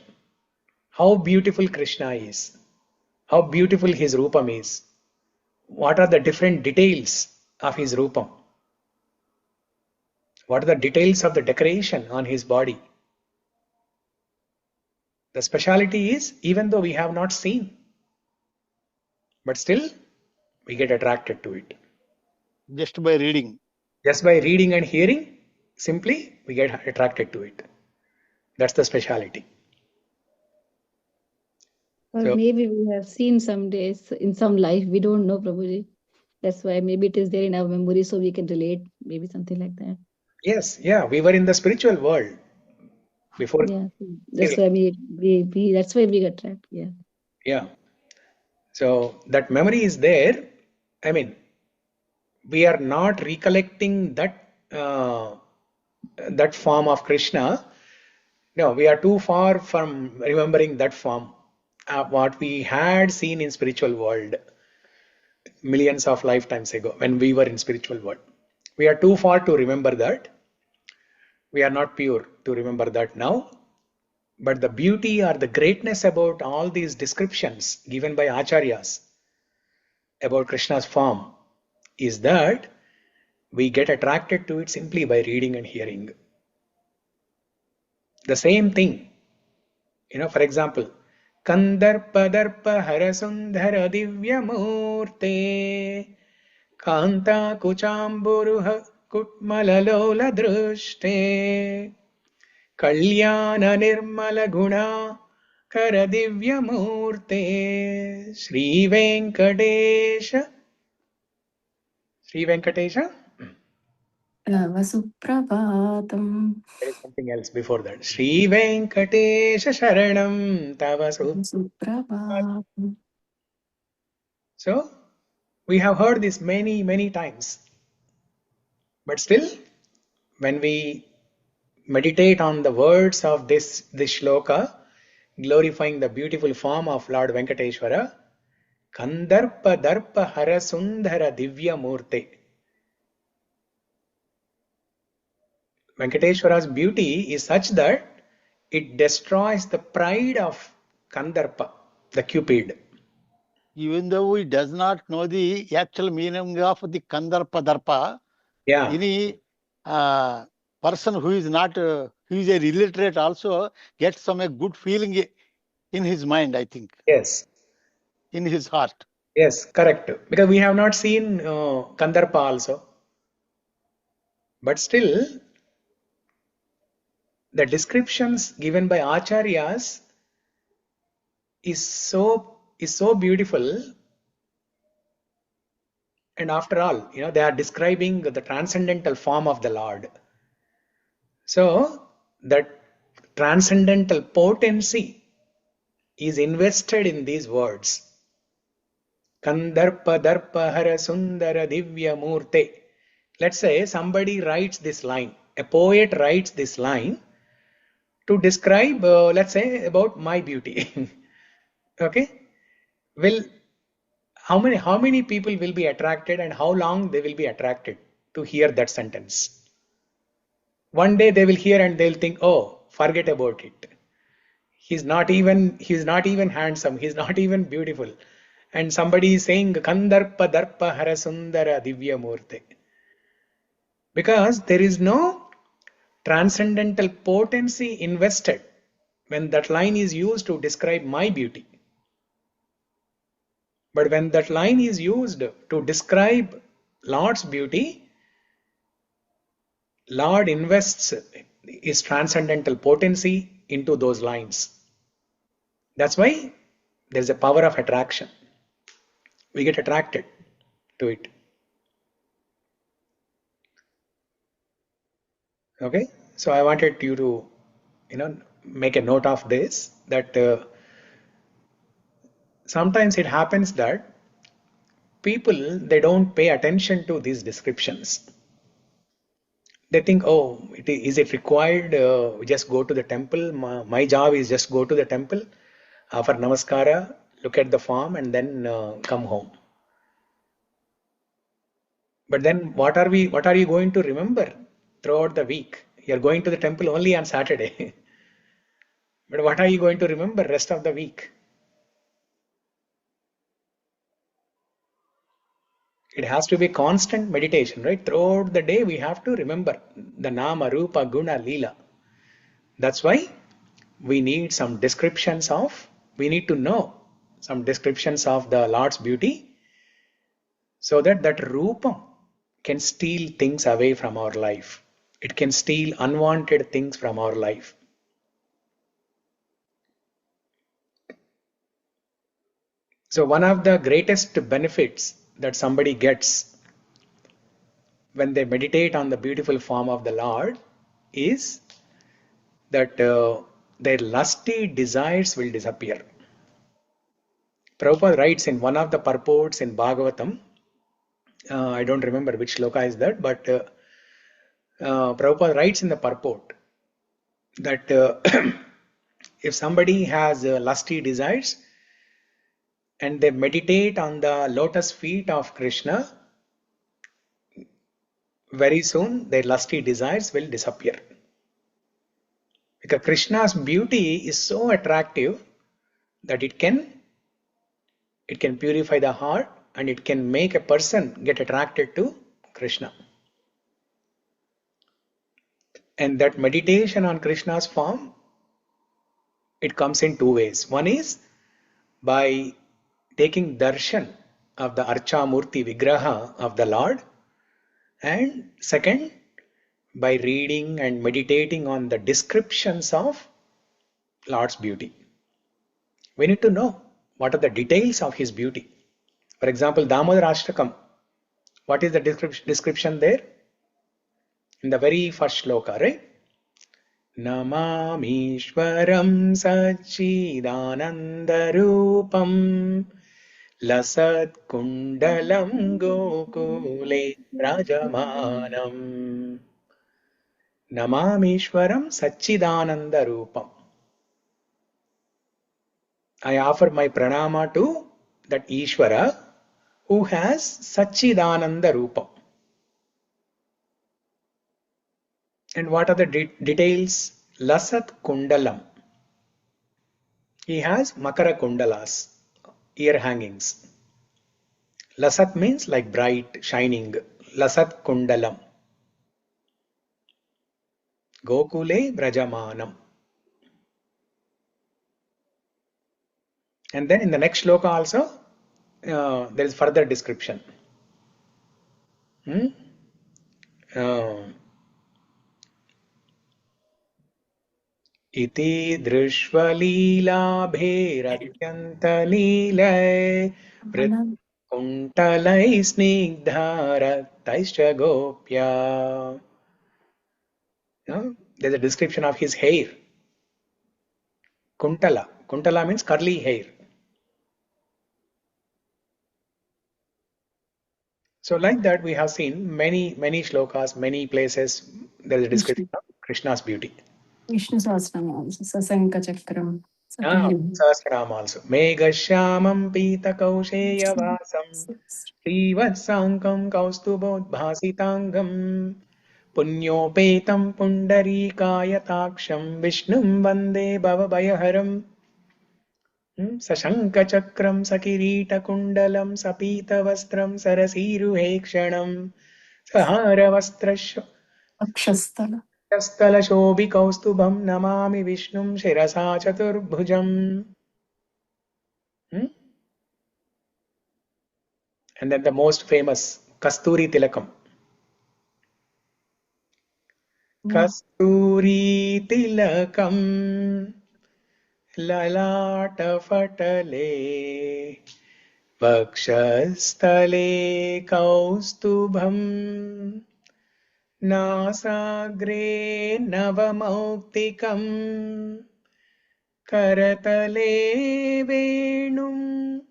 How beautiful Krishna is. How beautiful his Rupam is. What are the different details of his Rupam? What are the details of the decoration on his body? The speciality is, even though we have not seen, but still we get attracted to it. Just by reading. Just by reading and hearing, simply we get attracted to it. That's the speciality. Or So maybe we have seen some days in some life, we don't know, Prabhuji. That's why maybe it is there in our memory, so we can relate, maybe something like that. yes, yeah, we were in the spiritual world before. Yeah, so that's why we that's why we got trapped. Yeah. Yeah. So that memory is there. I mean, we are not recollecting that form of Krishna. No, we are too far from remembering that form. What we had seen in spiritual world millions of lifetimes ago when we were in spiritual world. We are too far to remember that. We are not pure to remember that now. But the beauty or the greatness about all these descriptions given by acharyas about Krishna's form is that we get attracted to it simply by reading and hearing. The same thing, for example, Kandarpa Harasundhara Divyamurte Kanta Kuchamburuha Kutmalalola Drushte Kalyana Nirmala Guna Karadivyamurte Sri Venkatesha. Sri Venkatesha? Suprabhatam. There is something else before that. Sri Venkatesha Sharanam Tava Suprabhatam. So, we have heard this many, many times. But still, when we meditate on the words of this shloka, glorifying the beautiful form of Lord Venkateshwara, Kandarpa Darpa Hara Sundara Divya Murte. Venkateshwara's beauty is such that it destroys the pride of Kandarpa, the Cupid. Even though he does not know the actual meaning of the Kandarpa Darpa, Yeah. any person who is not, who is a illiterate also gets some a good feeling in his mind, I think. Yes. In his heart. Yes, correct. Because we have not seen Kandarpa also. But still, the descriptions given by acharyas is so beautiful. And after all, they are describing the transcendental form of the Lord. So that transcendental potency is invested in these words. Kandarpa Darpa Hara Sundara Divya Murte. Let's say somebody writes this line. A poet writes this line to describe, let's say, about my beauty. Okay? Will how many people will be attracted and how long they will be attracted to hear that sentence? One day they will hear and they'll think, oh, forget about it. He's not even handsome, he's not even beautiful. And somebody is saying Kandarpa Darpa Hara Sundara Divya Murte. Because there is no transcendental potency invested when that line is used to describe my beauty. But when that line is used to describe Lord's beauty, Lord invests his transcendental potency into those lines. That's why there's a power of attraction. We get attracted to it. Okay? So I wanted you to, make a note of this, that sometimes it happens that people, they don't pay attention to these descriptions. They think, oh, is it required? Just go to the temple. My job is just go to the temple, offer namaskara, look at the form, and then come home. But then, what are you going to remember throughout the week? You're going to the temple only on Saturday. But what are you going to remember rest of the week? It has to be constant meditation, right? Throughout the day, we have to remember the Nama, Rupa, Guna, Leela. That's why we need some descriptions we need to know some descriptions of the Lord's beauty so that Rupam can steal things away from our life. It can steal unwanted things from our life. So one of the greatest benefits that somebody gets when they meditate on the beautiful form of the Lord is that their lusty desires will disappear. Prabhupada writes in one of the purports in Bhagavatam, I don't remember which shloka is that, but Prabhupada writes in the purport that if somebody has lusty desires and they meditate on the lotus feet of Krishna, very soon their lusty desires will disappear. Because Krishna's beauty is so attractive that it can purify the heart and it can make a person get attracted to Krishna. And that meditation on Krishna's form, it comes in two ways. One is by taking darshan of the Archamurti Vigraha of the Lord, and second, by reading and meditating on the descriptions of Lord's beauty. We need to know what are the details of his beauty. For example, Damodarashtakam. What is the description there? In the very first shloka, right? Namamishwaram Sachidanandarupam Lasat Kundalam Gokule Rajamanam. Namamishwaram Sachidanandarupam. I offer my pranama to that Ishvara who has Sachidananda Rupam. And what are the details? Lasat Kundalam. He has Makara Kundalas, ear hangings. Lasat means like bright, shining. Lasat Kundalam. Gokule Brajamanam. And then in the next shloka also, there is further description. Iti drishvalīlābhērātyantалīlai kuntalai snigdhārataischa gopya. There's a description of his hair. Kuntala. Kuntala means curly hair. So like that we have seen many shlokas, many places there is a description of Krishna's beauty. Vishnu Sahasranam also, Sasanka Chakram. Sahasranam also. Megha-shyamam pīta-kauṣeya-vāsam Śrīvatsaṅkam kaustubodbhāsitangam Punyopetam pundarīkāyatākṣam Vishnum vande bhavabhayaharam Saśaṅka-chakram sakirīta-kundalam sapīta-vastram sarasīruhekshanam Sahara-vastrasya Akshastala. Stala-shobhi-kaustubham namami Vishnum shirasa-chaturbhujam. And then the most famous Kasturi Tilakam. Kasturi Tilakam Lalata Fatale Vakshastale Kaustubham Nasagre Navamauktikam Karatale Venum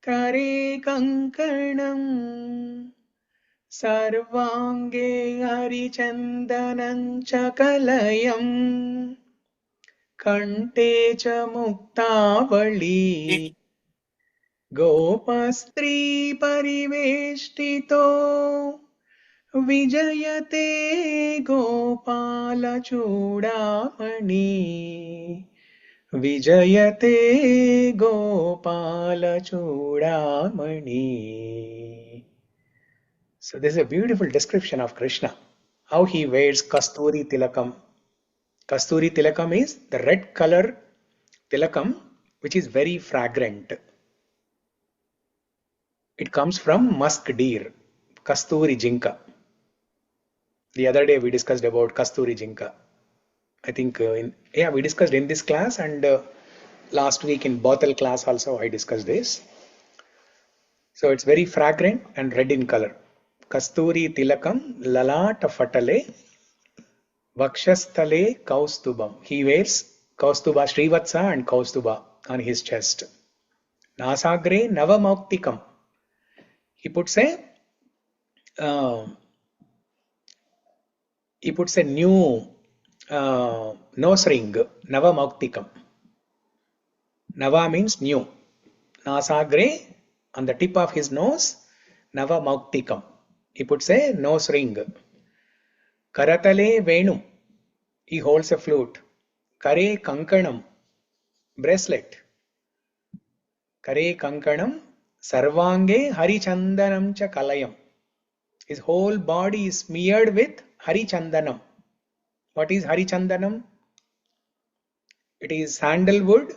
Kare Kankanam Sarvange Harichandanam Chakalayam Kante cha Muktavali Gopastri Pariveshtito Vijayate Gopala Chudamani Vijayate Gopala Chudamani. So this is a beautiful description of Krishna, how he wears Kasturi Tilakam. Kasturi Tilakam is the red color tilakam which is very fragrant. It comes from musk deer, Kasturi Jinka. The other day we discussed about Kasturi Jinka. I think we discussed in this class, and last week in Bothal class also I discussed this. So it's very fragrant and red in color. Kasturi tilakam lalata fatale vakshasthale kaustubam. He wears kaustuba, Srivatsa and kaustuba on his chest. Nasagre navamauktikam. He puts a new nose ring, navamauktikam. Nava means new. Nasagre, on the tip of his nose, navamauktikam. He puts a nose ring. Karatale venum. He holds a flute. Kare kankanam. Bracelet. Kare kankanam. Sarvange harichandanam cha kalayam. His whole body is smeared with harichandanam. What is harichandanam? It is sandalwood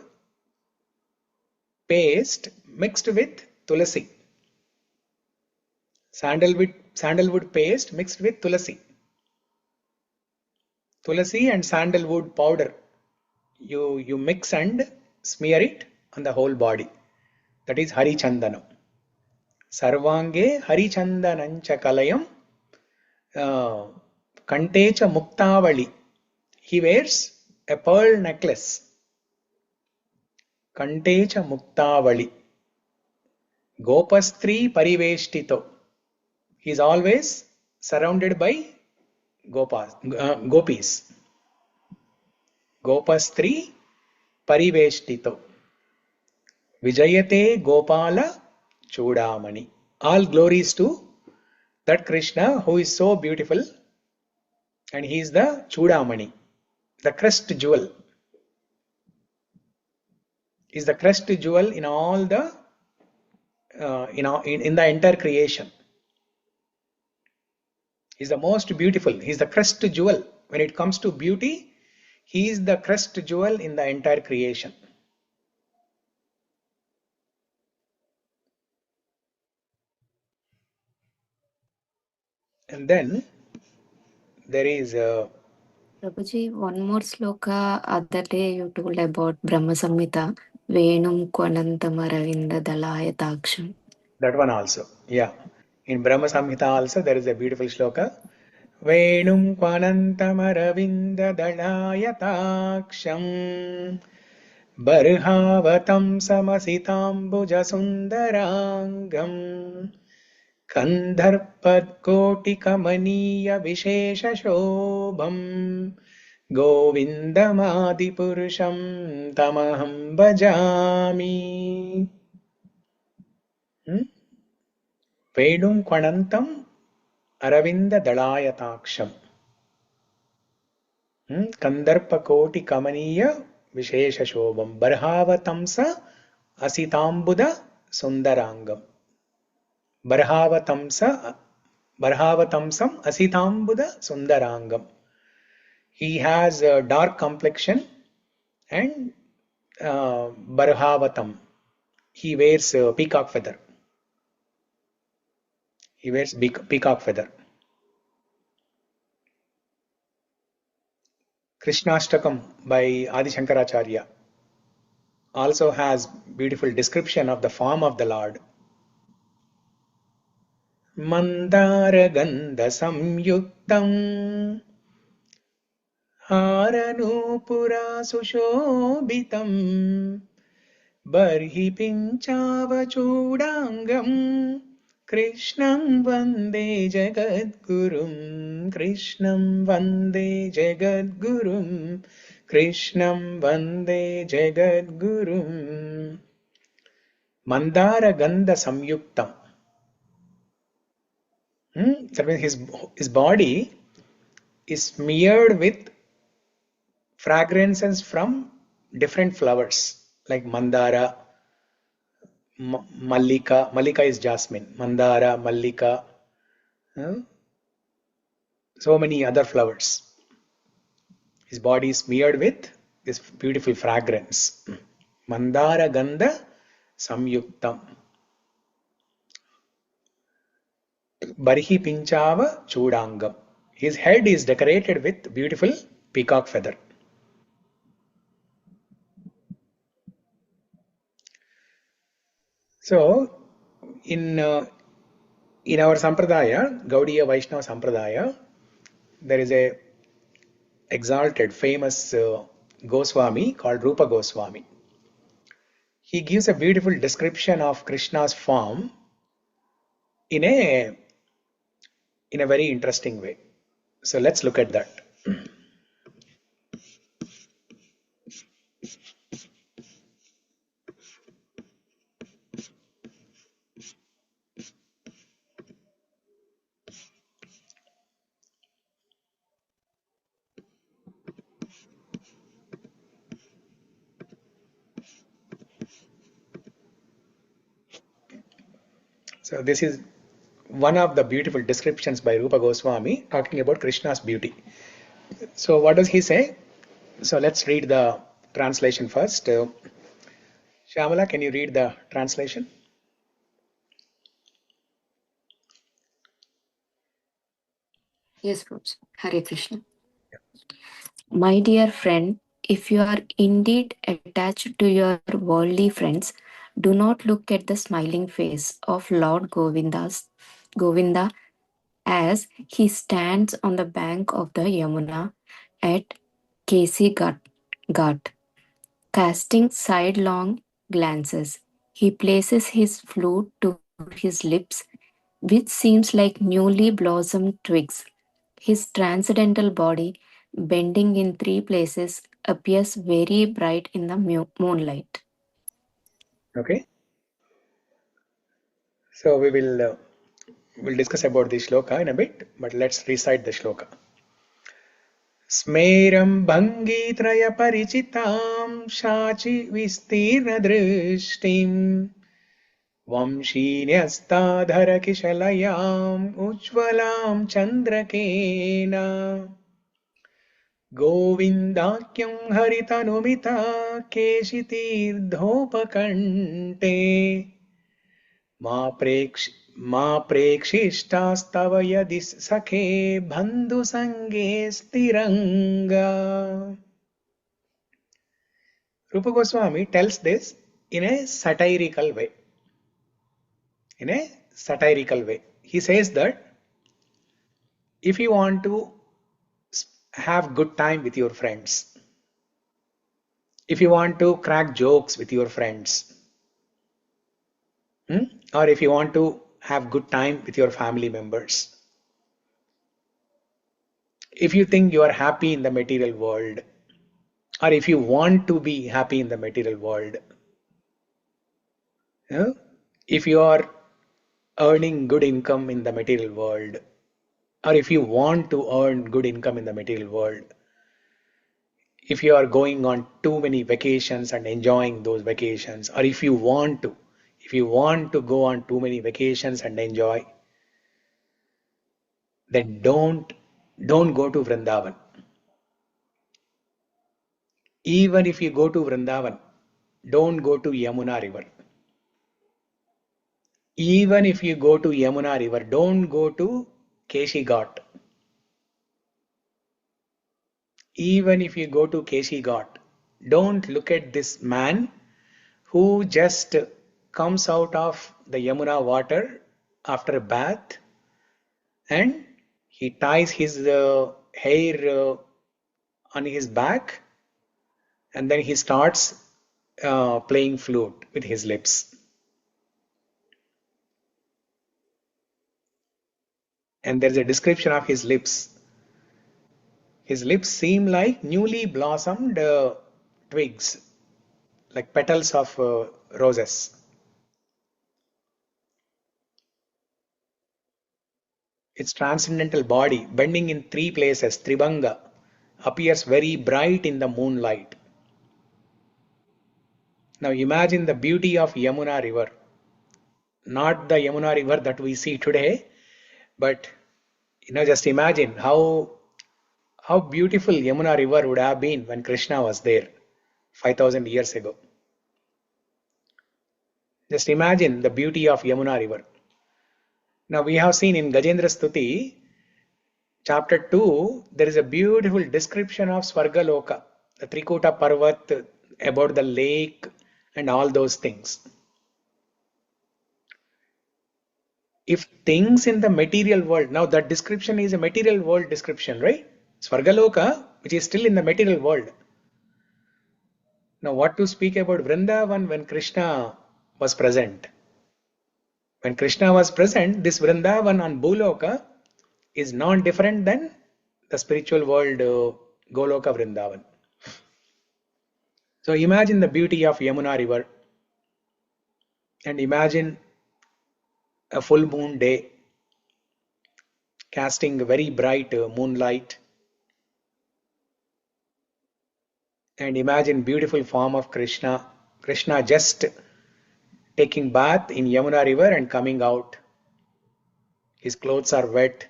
paste mixed with tulasi. Sandalwood paste mixed with tulasi. Tulasi and sandalwood powder. You mix and smear it on the whole body. That is harichandanam. Sarvange harichandanancha kalayam kantecha muktavali. He wears a pearl necklace. Kantecha muktavali. Gopastri pariveshtito. He is always surrounded by gopis. Gopastri pariveshtito. Vijayate Gopala Chudamani. All glories to that Krishna who is so beautiful, and he is the Chudamani, the crest jewel. He is the crest jewel in all the in the entire creation. He is the most beautiful. He is the crest jewel. When it comes to beauty, he is the crest jewel in the entire creation. And then there is Prabhuji, one more sloka. Other day you told about Brahma Samhita. Venum Kwanantamaravinda Dalayataksam. that one also. Yeah. In Brahma Samhita also there is a beautiful shloka. Venum Kwanantamaravinda Dalayataksam Barhavatam Samasitambuja Sundarangam Kandharpadkotikamaniya Visheshashobham Govindamadipurusham Tamaham Bhajami. Vedum Kwanantam Aravinda Dalayataksam Kandarpakoti Kamaniya Visheshashobham Barhavatamsa Asitambuda Sundarangam. Barhavatamsam Asitambuda Sundarangam. He has a dark complexion and Barhavatam. He wears peacock feather. He wears peacock feather. Krishnashtakam by Adi Shankaracharya also has beautiful description of the form of the Lord. Mandara Gandha Samyuktam Haranupura Sushobhitam Barhi Pinchava-chudangam Krishnam Vande Jagadgurum Krishnam Vande Jagadgurum Krishnam Vande Jagadgurum. Mandara Gandha Samyuktam. That means his body is smeared with fragrances from different flowers like Mandara, Mallika. Mallika is jasmine. Mandara, Mallika. So many other flowers. His body is smeared with this beautiful fragrance. Mandara Gandha Samyuktam. Barhi Pinchava Chudangam. His head is decorated with beautiful peacock feather. So, in our Sampradaya, Gaudiya Vaishnava Sampradaya, there is a exalted, famous Goswami called Rupa Goswami. He gives a beautiful description of Krishna's form in a very interesting way. So let's look at that. So this is one of the beautiful descriptions by Rupa Goswami talking about Krishna's beauty. So what does he say? So let's read the translation first. Shyamala, can you read the translation? Yes, Prabhuji. Hare Krishna. My dear friend, if you are indeed attached to your worldly friends, do not look at the smiling face of Lord Govinda as he stands on the bank of the Yamuna at Kesi Ghat, casting sidelong glances. He places his flute to his lips, which seems like newly blossomed twigs. His transcendental body, bending in three places, appears very bright in the moonlight. Okay. So we will we'll discuss about the shloka in a bit, but let's recite the shloka. Smeram bhangi traya parichitam shachi vistirna drishtim Vamshinyastadhara kishalayam ujjvalam chandrakena Govindakyam haritanumita keshitirthopakante Ma prekshishtastav yadis sakhe bandhu sange stiranga. Rupa Goswami tells this in a satirical way. He says that if you want to have good time with your friends, if you want to crack jokes with your friends, or if you want to have good time with your family members, if you think you are happy in the material world, or if you want to be happy in the material world, if you are earning good income in the material world, or if you want to earn good income in the material world, if you are going on too many vacations and enjoying those vacations, or if you want to go on too many vacations and enjoy, then don't go to Vrindavan. Even if you go to Vrindavan, don't go to Yamuna river. Even if you go to Yamuna river, don't go to Keshi Ghat. Even if you go to Keshi Ghat, don't look at this man who just comes out of the Yamuna water after a bath and he ties his hair on his back and then he starts playing flute with his lips. And there's a description of his lips. His lips seem like newly blossomed twigs, like petals of roses. Its transcendental body, bending in three places, Tribanga, appears very bright in the moonlight. Now imagine the beauty of Yamuna river. Not the Yamuna river that we see today, but just imagine how beautiful Yamuna river would have been when Krishna was there 5,000 years ago. Just imagine the beauty of Yamuna river. Now we have seen in Gajendra Stuti, chapter 2, there is a beautiful description of Svargaloka, the Trikuta Parvat, about the lake and all those things. If things in the material world, now that description is a material world description, right? Svargaloka, which is still in the material world. Now, what to speak about Vrindavan when Krishna was present? When Krishna was present, this Vrindavan on Bhuloka is not different than the spiritual world, Goloka Vrindavan. So imagine the beauty of Yamuna river and imagine a full moon day casting very bright moonlight, and imagine beautiful form of Krishna just taking bath in Yamuna river and coming out. His clothes are wet,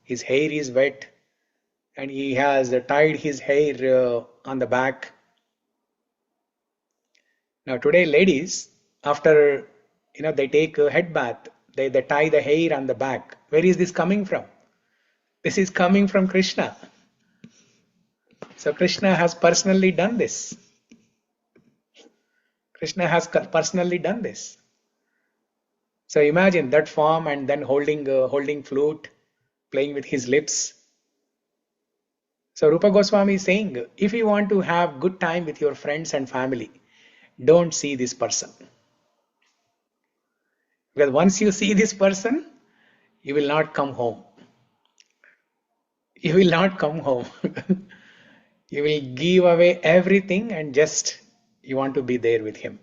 his hair is wet, and he has tied his hair on the back. Now today ladies, after they take a head bath, they tie the hair on the back. Where is this coming from? This is coming from Krishna. So Krishna has personally done this. Krishna has personally done this. So imagine that form and then holding flute, playing with his lips. So Rupa Goswami is saying, if you want to have good time with your friends and family, don't see this person. Because once you see this person, you will not come home. You will not come home. You will give away everything and just you want to be there with him.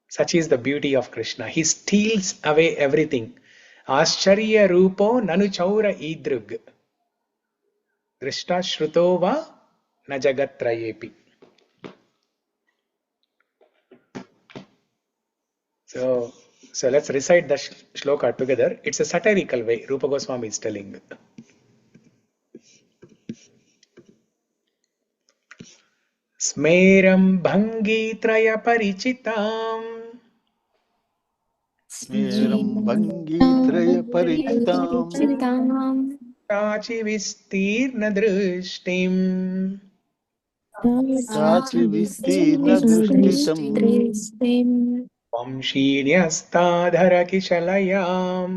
Such is the beauty of Krishna. He steals away everything. Ascharya Rupo Nanu Chaura Idrug. Drishta Shrutova Na Jagatrayepi. So let's recite the shloka together. It's a satirical way. Rupa Goswami is telling. Smeram Bhangi Traya Parichitam. Smeram Bhangi Traya Parichitam. Chachi Vistirna Drishtim. Chachi Vistirna Drishtitam. Vamshīnyastādhara Kishalayam.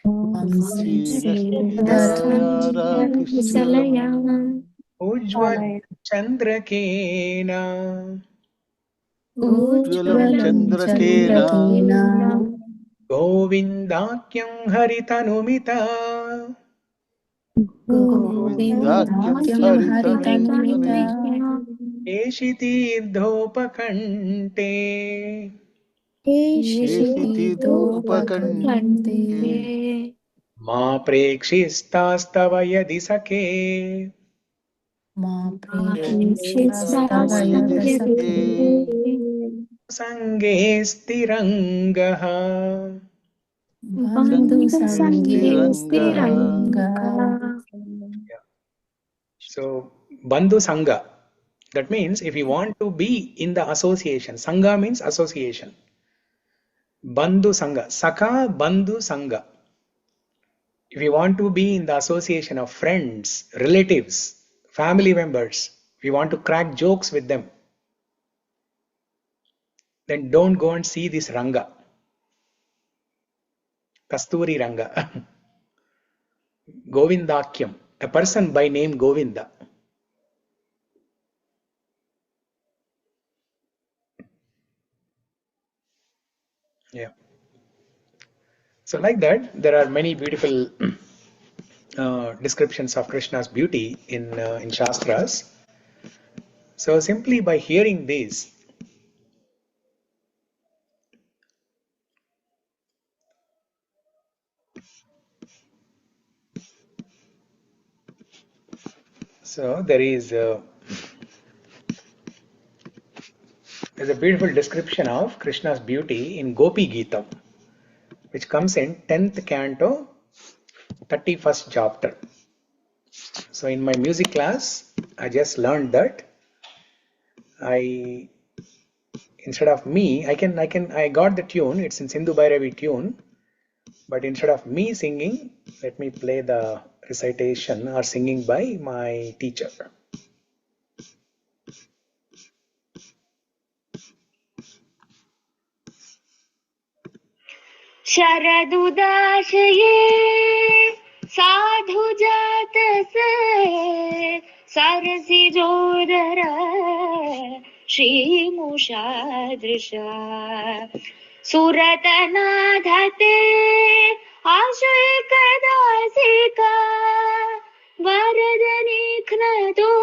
Vamshīnyastādhara Kishalayam. Ujjval Chandrakena. Ujjvalam Chandrakena. Govindakyam Haritanumita. Govindakyam Haritanumita. Eshitirthopakante. Eshitirthopakante. Ma prekshistastava yadi sake. Ma Prekshistastava yadi sake. Sange stirangaha. Bandhu Sange Stiranga. So, Bandhu Sangha. That means if you want to be in the association, Sangha means association. Bandhu Sangha, Saka Bandhu Sangha. If you want to be in the association of friends, relatives, family members, if you want to crack jokes with them, then don't go and see this Ranga. Kasturi Ranga. Govindakyam, a person by name Govinda. Yeah. So like that, there are many beautiful descriptions of Krishna's beauty in Shastras. So simply by hearing this, so there's a beautiful description of Krishna's beauty in Gopi Geetam, which comes in 10th canto, 31st chapter. So in my music class, I just learned that I got the tune. It's in Sindhu Bhairavi tune, but instead of me singing, let me play the recitation or singing by my teacher. शरदुदाशये साधु जातसे सरसिजोदर श्रीमुषादृशा सुरतनाधते आशयकदासिका वरदनिघ्नतो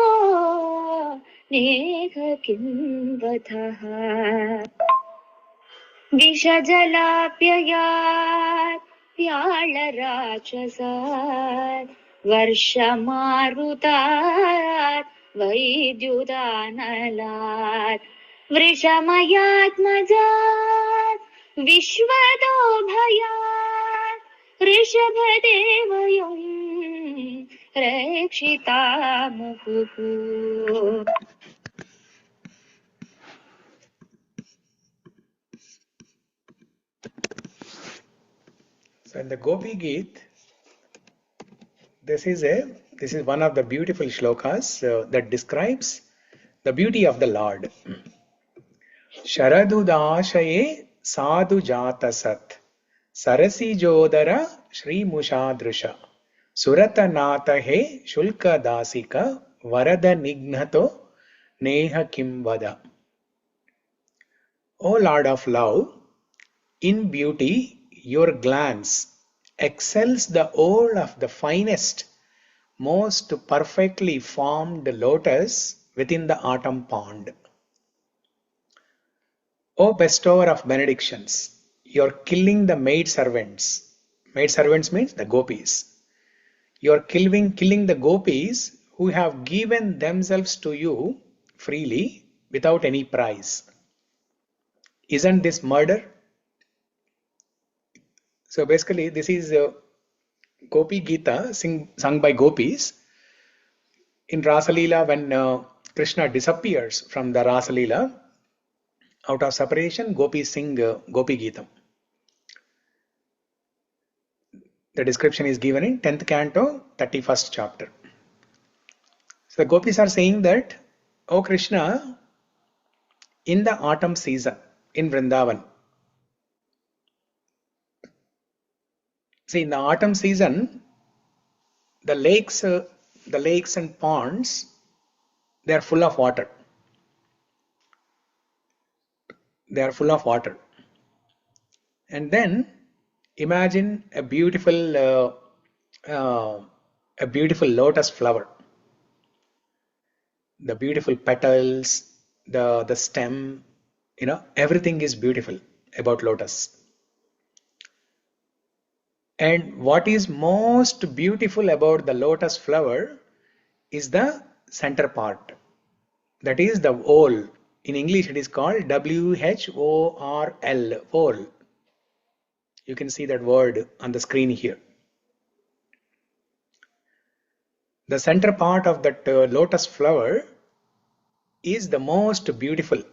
नेह किंवथः विषजलाप्ययात् व्याळराक्षसात् वर्षमारुतात् वैद्युदानलात् वृषमयात्मजात् विश्वतो भयात् ऋषभदेवयं रक्षितामुहुः. So in the Gopi Geet, this is one of the beautiful shlokas that describes the beauty of the Lord. Sharadudashaye sadhu jatasat sarasi jodara shri mushadrisha suratanath he shulka dasika varada nignato neha kimvada. O Lord of love, in beauty your glance excels the whole of the finest, most perfectly formed lotus within the autumn pond. O bestower of benedictions, you're killing the maid servants. Maid servants means the gopis. You're killing the gopis who have given themselves to you freely without any price. Isn't this murder? So basically this is Gopi Gita sung by gopis. In Rasalila, when Krishna disappears from the Rasalila, out of separation, gopis sing Gopi Gita. The description is given in 10th canto, 31st chapter. So the gopis are saying that, O Krishna, in the autumn season in Vrindavan, see, in the autumn season, the lakes and ponds, they are full of water. They are full of water. And then imagine a beautiful lotus flower. The beautiful petals, the stem, everything is beautiful about lotus. And what is most beautiful about the lotus flower is the center part. That is the whorl. In English it is called WHORL, whorl. You can see that word on the screen here. The center part of that lotus flower is the most beautiful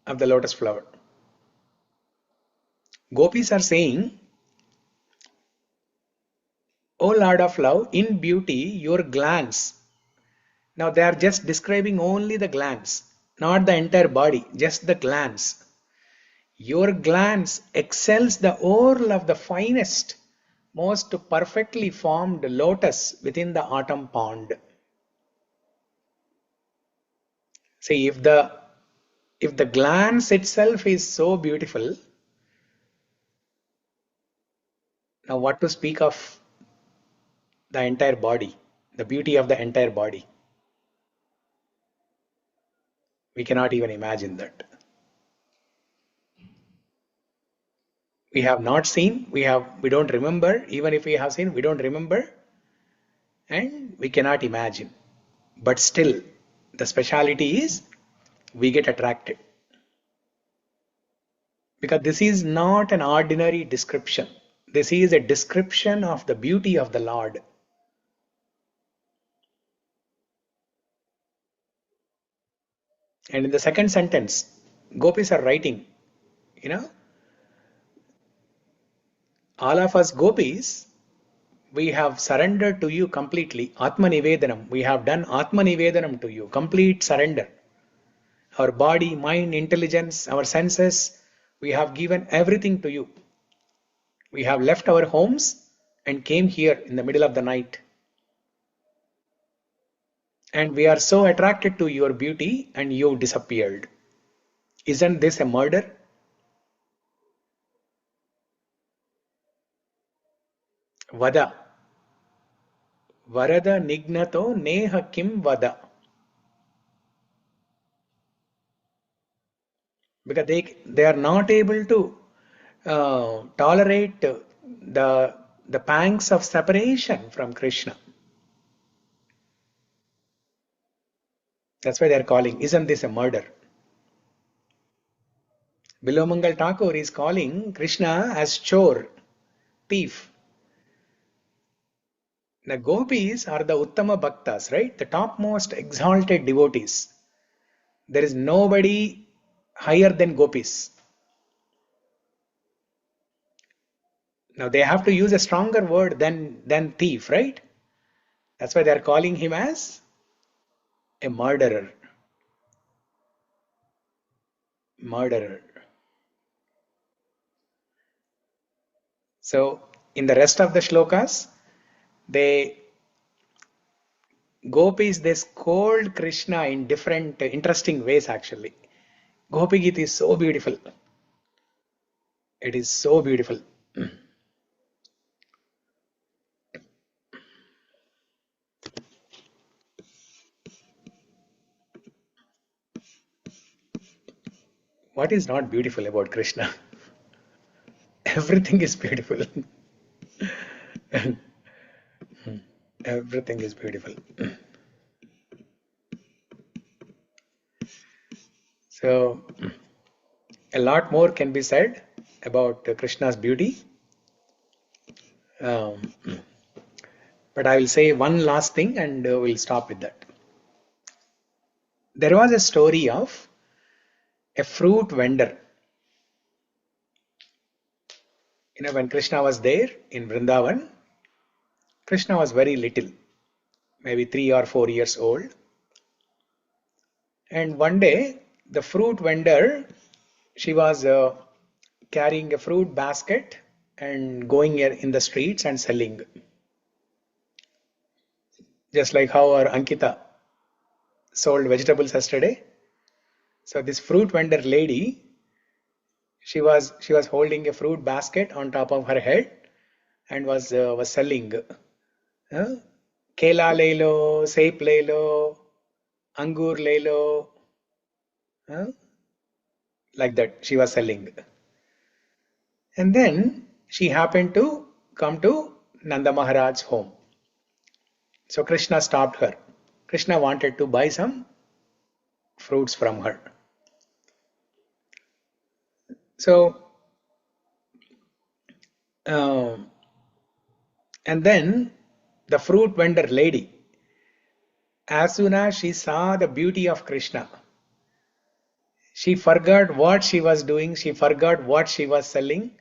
of the lotus flower. Gopis are saying, O Lord of love, in beauty your glance. Now they are just describing only the glance, not the entire body, just the glance. Your glance excels the whorl of the finest, most perfectly formed lotus within the autumn pond. See, if the glance itself is so beautiful, now what to speak of the entire body, the beauty of the entire body? We cannot even imagine that. We have not seen, we don't remember. Even if we have seen, we don't remember, and we cannot imagine. But still, the speciality is we get attracted, because this is not an ordinary description. This is a description of the beauty of the Lord. And in the second sentence, gopis are writing, all of us gopis, we have surrendered to you completely. Atma Nivedanam. We have done Atma Nivedanam to you. Complete surrender. Our body, mind, intelligence, our senses, we have given everything to you. We have left our homes and came here in the middle of the night. And we are so attracted to your beauty and you disappeared. Isn't this a murder? Vada. Varada nignato neha kim vada. Because they are not able to tolerate the pangs of separation from Krishna. That's why they are calling, isn't this a murder? Bilomangal Thakur is calling Krishna as chor, thief. The gopis are the Uttama Bhaktas, right? The topmost exalted devotees. There is nobody higher than gopis. Now they have to use a stronger word than thief, right? That's why they are calling him as a murderer. Murderer. So in the rest of the shlokas, gopis, they scold Krishna in different interesting ways actually. Gopi Gita is so beautiful. It is so beautiful. What is not beautiful about Krishna? Everything is beautiful. Everything is beautiful. So a lot more can be said about Krishna's beauty. But I will say one last thing and we'll stop with that. There was a story of a fruit vendor. When Krishna was there in Vrindavan, Krishna was very little, maybe 3 or 4 years old. And one day, the fruit vendor, she was carrying a fruit basket and going in the streets and selling. Just like how our Ankita sold vegetables yesterday. So this fruit vendor lady, she was holding a fruit basket on top of her head and was selling. Kela le lo, sep le lo, angur le lo. Like that, she was selling. And then she happened to come to Nanda Maharaj's home. So Krishna stopped her. Krishna wanted to buy some fruits from her. So, and then the fruit vendor lady, as soon as she saw the beauty of Krishna, she forgot what she was doing, she forgot what she was selling,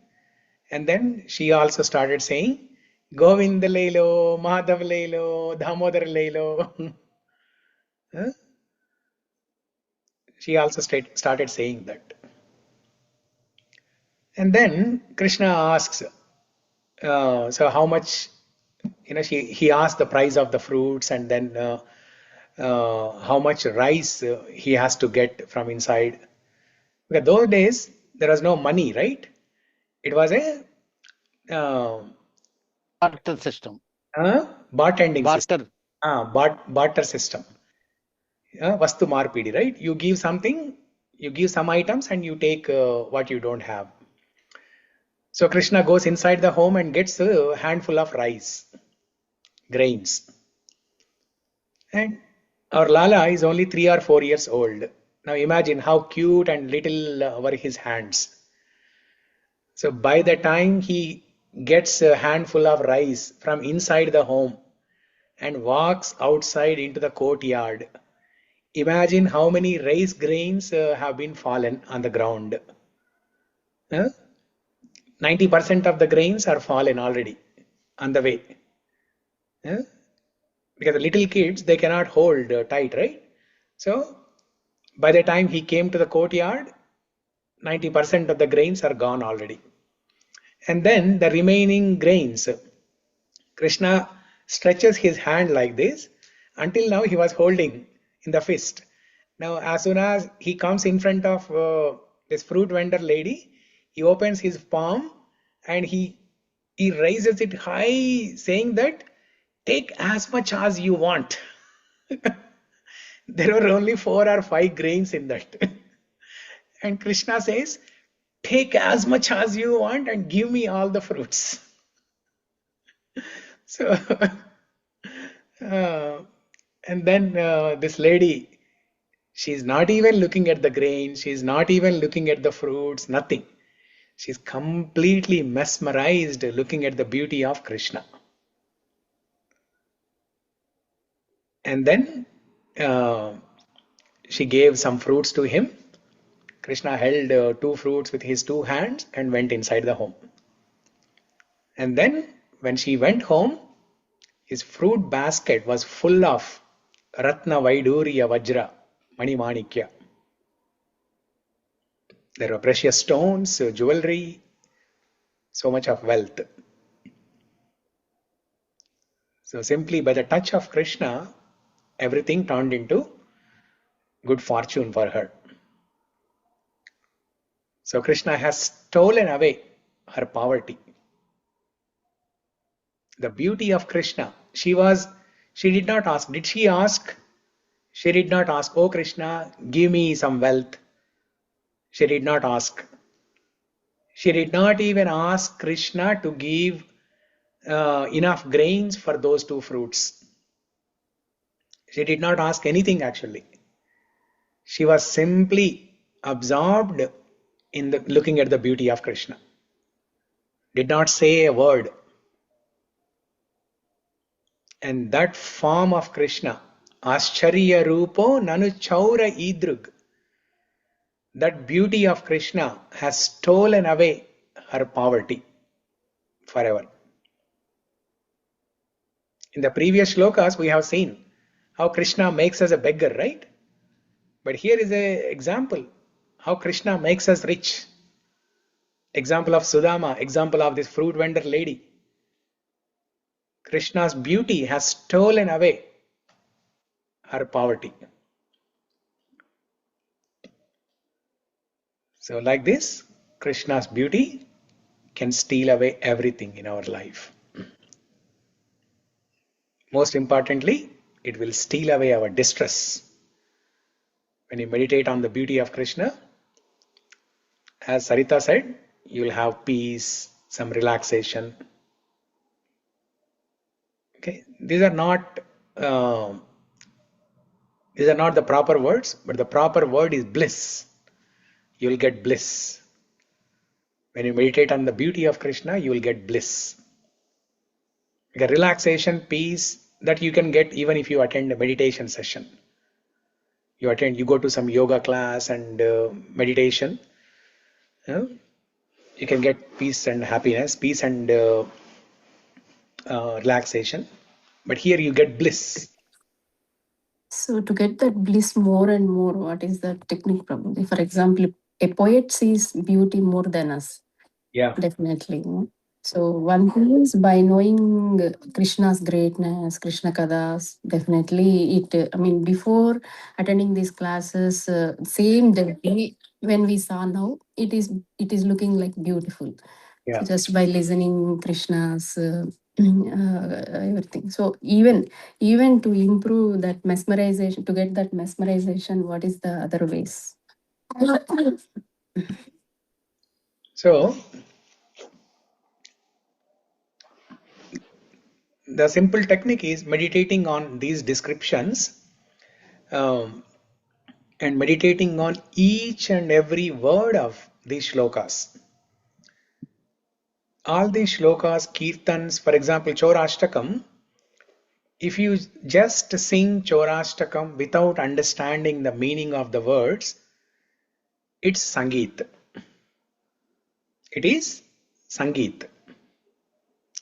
and then she also started saying, Govind Lelo, Madhav Lelo, Damodar Lelo. She also started saying that. And then Krishna asks, so how much, he asked the price of the fruits and then how much rice he has to get from inside. Because those days, there was no money, right? It was a barter system. Bartending Barter. system. Barter system. Vastu marpidi, right? You give something, you give some items and you take what you don't have. So Krishna goes inside the home and gets a handful of rice, grains. And our Lala is only 3 or 4 years old. Now imagine how cute and little were his hands. So by the time he gets a handful of rice from inside the home and walks outside into the courtyard, imagine how many rice grains have been fallen on the ground. 90% of the grains are fallen already on the way. Because the little kids, they cannot hold tight, right? So by the time he came to the courtyard, 90% of the grains are gone already. And then the remaining grains, Krishna stretches his hand like this. Until now he was holding in the fist. Now as soon as he comes in front of this fruit vendor lady, he opens his palm and he raises it high, saying that take as much as you want. There were only 4 or 5 grains in that. And Krishna says, take as much as you want and give me all the fruits. So, and then this lady, she's not even looking at the grains, she's not even looking at the fruits, nothing. She's completely mesmerized looking at the beauty of Krishna. And then she gave some fruits to him. Krishna held 2 fruits with his 2 hands and went inside the home. And then when she went home, his fruit basket was full of Ratna Vaidurya Vajra Mani Manikya. There were precious stones, jewelry, so much of wealth. So simply by the touch of Krishna, everything turned into good fortune for her. So Krishna has stolen away her poverty. The beauty of Krishna, she did not ask. Did she ask? She did not ask, oh Krishna, give me some wealth. She did not ask. She did not even ask Krishna to give enough grains for those 2 fruits. She did not ask anything actually. She was simply absorbed in looking at the beauty of Krishna. Did not say a word. And that form of Krishna, Ascharya Rupo Nanu Chaura Idrug, that beauty of Krishna has stolen away her poverty forever. In the previous shlokas, we have seen how Krishna makes us a beggar, right? But here is an example how Krishna makes us rich. Example of Sudama, example of this fruit vendor lady. Krishna's beauty has stolen away her poverty. So like this, Krishna's beauty can steal away everything in our life. Most importantly, it will steal away our distress. When you meditate on the beauty of Krishna, as Sarita said, you will have peace, some relaxation. Okay, these are not the proper words, but the proper word is bliss. You will get bliss. When you meditate on the beauty of Krishna, you will get bliss. Like a relaxation, peace that you can get even if you attend a meditation session. You go to some yoga class and meditation. You can get peace and happiness, peace and relaxation. But here you get bliss. So to get that bliss more and more, what is the technique probably? For example, a poet sees beauty more than us. Yeah. Definitely. So one thing is by knowing Krishna's greatness, Krishna Kathas, definitely before attending these classes, same day when we saw now, it is looking like beautiful. Yeah. So just by listening Krishna's everything. So even to improve that mesmerization, to get that mesmerization, what is the other ways? So the simple technique is meditating on these descriptions and meditating on each and every word of these shlokas. All these shlokas, kirtans, for example, Chorastakam, if you just sing Chorastakam without understanding the meaning of the words, it's Sangeet. It is Sangeet.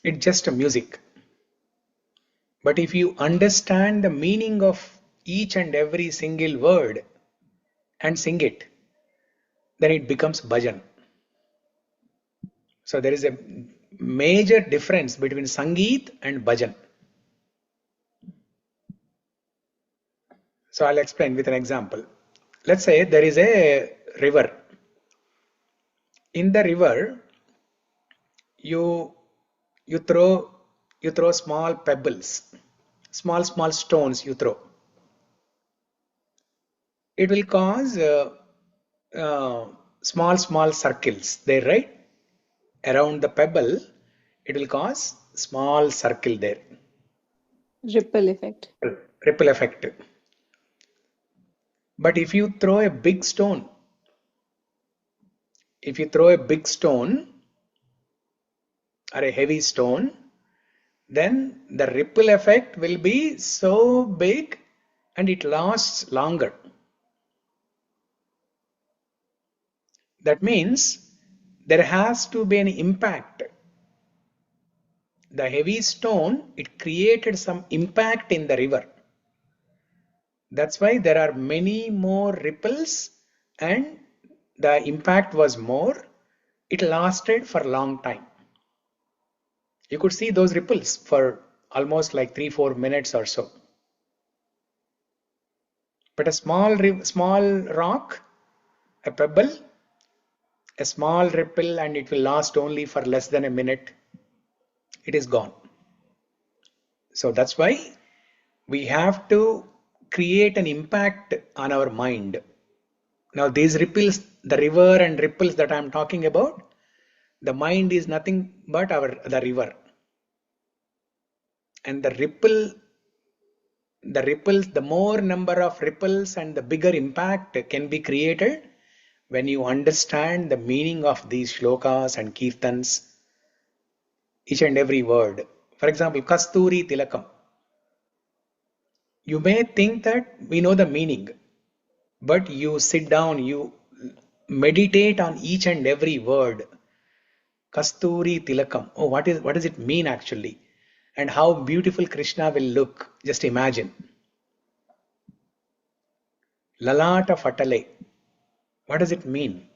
It's just a music. But if you understand the meaning of each and every single word and sing it, then it becomes bhajan. So there is a major difference between Sangeet and Bhajan. So I'll explain with an example. Let's say there is a river. In the river, you throw small pebbles, small stones you throw. It will cause small circles there, right? Around the pebble, it will cause small circle there. Ripple effect. Ripple effect. But if you throw a big stone, or a heavy stone, then the ripple effect will be so big and it lasts longer. That means there has to be an impact. The heavy stone, it created some impact in the river. That's why there are many more ripples and the impact was more. It lasted for a long time. You could see those ripples for almost like 3-4 minutes or so. But a small rock, a pebble, a small ripple, and it will last only for less than a minute. It is gone. So that's why we have to create an impact on our mind. Now these ripples, the river and ripples that I am talking about, the mind is nothing but the river. And the ripples, the more number of ripples and the bigger impact can be created when you understand the meaning of these shlokas and kirtans, each and every word. For example, Kasturi Tilakam. You may think that we know the meaning, but you sit down, you meditate on each and every word. Kasturi Tilakam. Oh, what does it mean actually? And how beautiful Krishna will look. Just imagine. Lalata Fatale. What does it mean?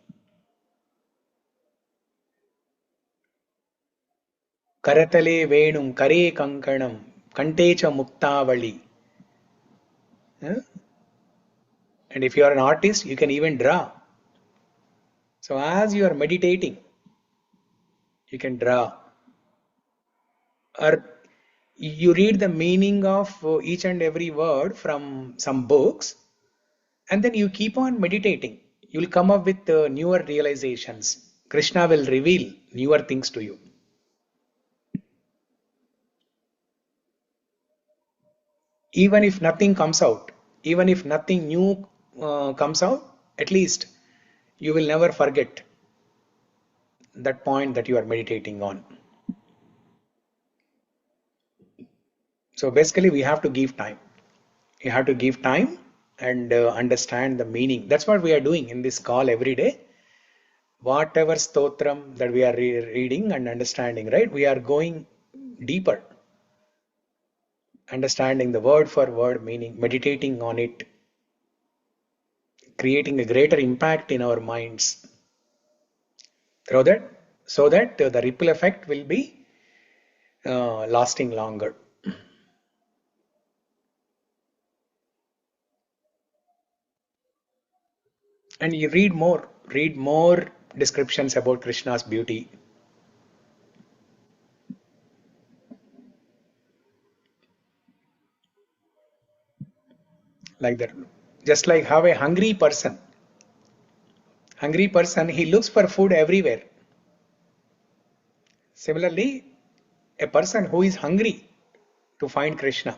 Karatale Venum, Kare Kankanam, Kantecha Muktavali. And if you are an artist, you can even draw. So as you are meditating, you can draw. Or you read the meaning of each and every word from some books, and then you keep on meditating. You will come up with newer realizations. Krishna will reveal newer things to you. Even if nothing comes out, even if nothing new comes out, at least you will never forget that point that you are meditating on. So basically we have to give time. You have to give time and understand the meaning. That's what we are doing in this call every day. Whatever stotram that we are reading and understanding, right? We are going deeper. Understanding the word for word meaning, meditating on it, creating a greater impact in our minds. So that the ripple effect will be lasting longer. And you read more descriptions about Krishna's beauty. Like that. Just like how a hungry person, he looks for food everywhere. Similarly, a person who is hungry to find Krishna,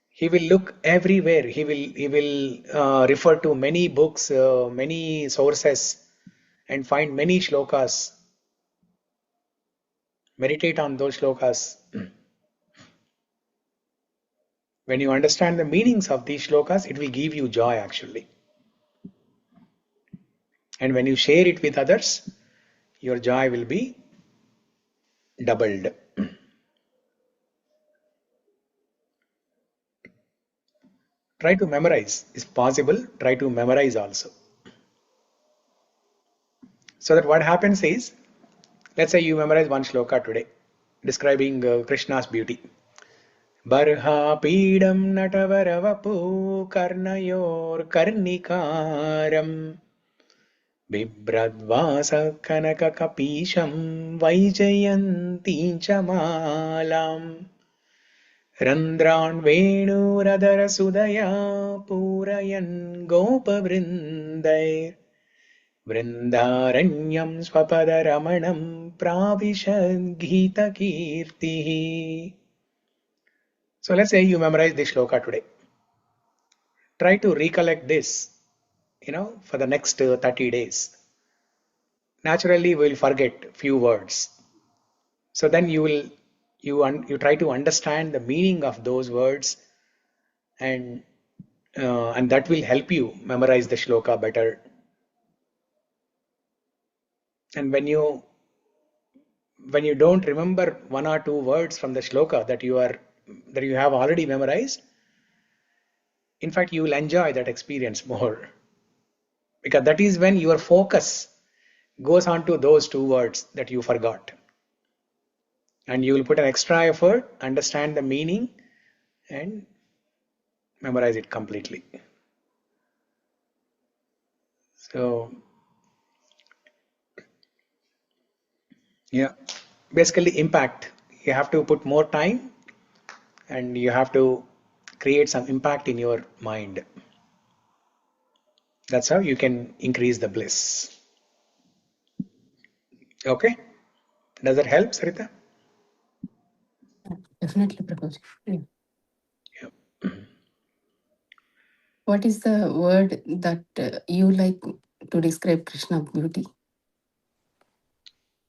he will look everywhere. He will refer to many books, many sources, and find many shlokas. Meditate on those shlokas. When you understand the meanings of these shlokas, it will give you joy actually. And when you share it with others, your joy will be doubled. Try to memorize. If possible, try to memorize also. So that what happens is, Let's say you memorize one shloka today, describing Krishna's beauty. Barha pidam natavaravapu karnayor karnikaram bibradvasa kanaka kapisham vaijayanti chamalam randran venuradara sudaya purayan gopavrindai Vrindaranyam swapadaramanam pravishad gita kirtihi. So let's say you memorize this shloka today. Try to recollect this, for the next 30 days. Naturally, we will forget few words. So then you try to understand the meaning of those words, and that will help you memorize the shloka better. And when you don't remember one or two words from the shloka that you have already memorized, in fact you will enjoy that experience more, because that is when your focus goes on to those two words that you forgot, and you will put an extra effort, understand the meaning, and memorize it completely. So yeah, basically impact. You have to put more time, and you have to create some impact in your mind. That's how you can increase the bliss. Okay? Does that help, Sarita? Definitely, Prabhuji. Yeah. Yeah. What is the word that you like to describe Krishna beauty?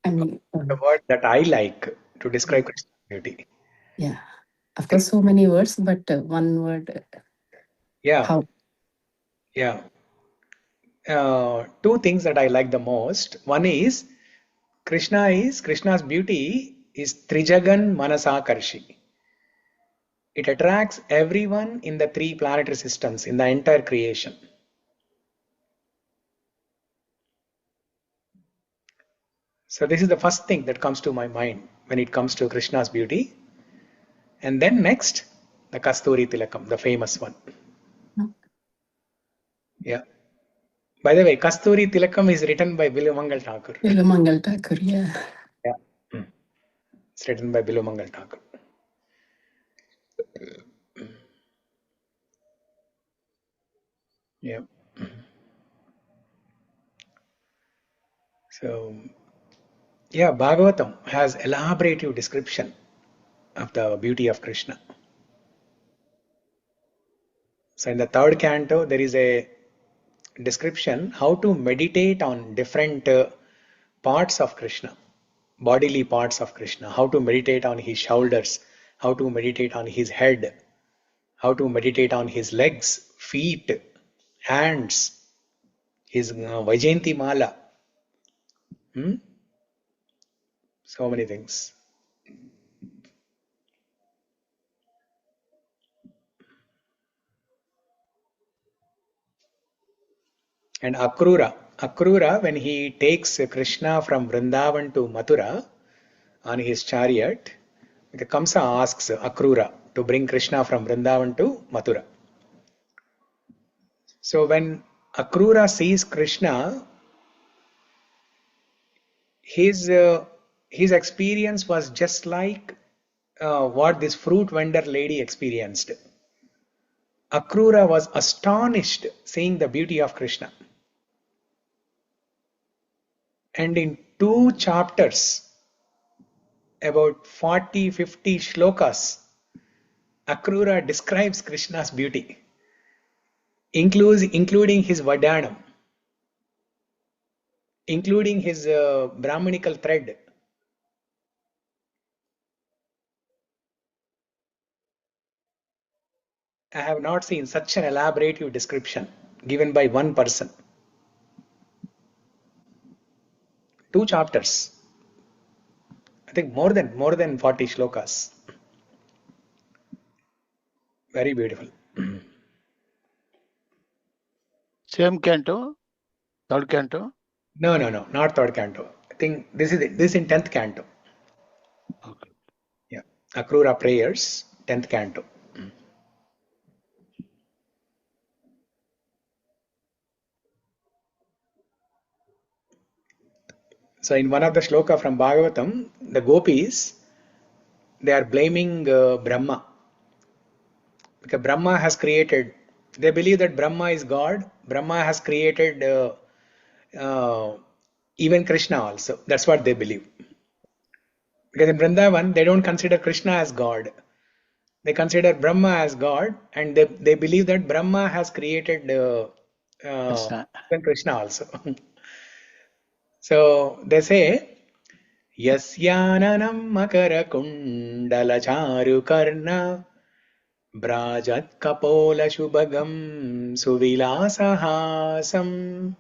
I mean, The word that I like to describe Krishna's beauty. yeah, of course, so many words, but one word. Yeah. How? Yeah. Two things that I like the most. One is Krishna's beauty is Trijagan Manasakarshi. It attracts everyone in the three planetary systems, in the entire creation. So this is the first thing that comes to my mind when it comes to Krishna's beauty. And then next, the Kasturi Tilakam, the famous one. Yeah. By the way, Kasturi Tilakam is written by Bilumangal Thakur. Bilumangal Thakur, yeah. Yeah. It's written by Bilumangal Thakur. Yeah. So, yeah, Bhagavatam has elaborative description of the beauty of Krishna. So in the third canto, there is a description how to meditate on different parts of Krishna, bodily parts of Krishna, how to meditate on his shoulders, how to meditate on his head, how to meditate on his legs, feet, hands, his Vaijayanti Mala. So many things. And Akrura, when he takes Krishna from Vrindavan to Mathura on his chariot, the Kamsa asks Akrura to bring Krishna from Vrindavan to Mathura. So when Akrura sees Krishna, his experience was just like what this fruit vendor lady experienced. Akrura was astonished seeing the beauty of Krishna. And in 2 chapters, about 40-50 shlokas, Akrura describes Krishna's beauty, including his Vadanam, including his Brahmanical thread. I have not seen such an elaborative description given by one person. 2 chapters. I think more than 40 shlokas. Very beautiful. Same canto, third canto? No, not third canto. think this is in 10th canto. Okay. Yeah, Akrura prayers, 10th canto. So in one of the shloka from Bhagavatam, the gopis, they are blaming Brahma. Because Brahma has created, they believe that Brahma is God. Brahma has created even Krishna also. That's what they believe. Because in Vrindavan, they don't consider Krishna as God. They consider Brahma as God, and they believe that Brahma has created Krishna. even Krishna also. So they say, Yasyananam makara kundala charu karna brajat kapola shubhagam suvilasahasam.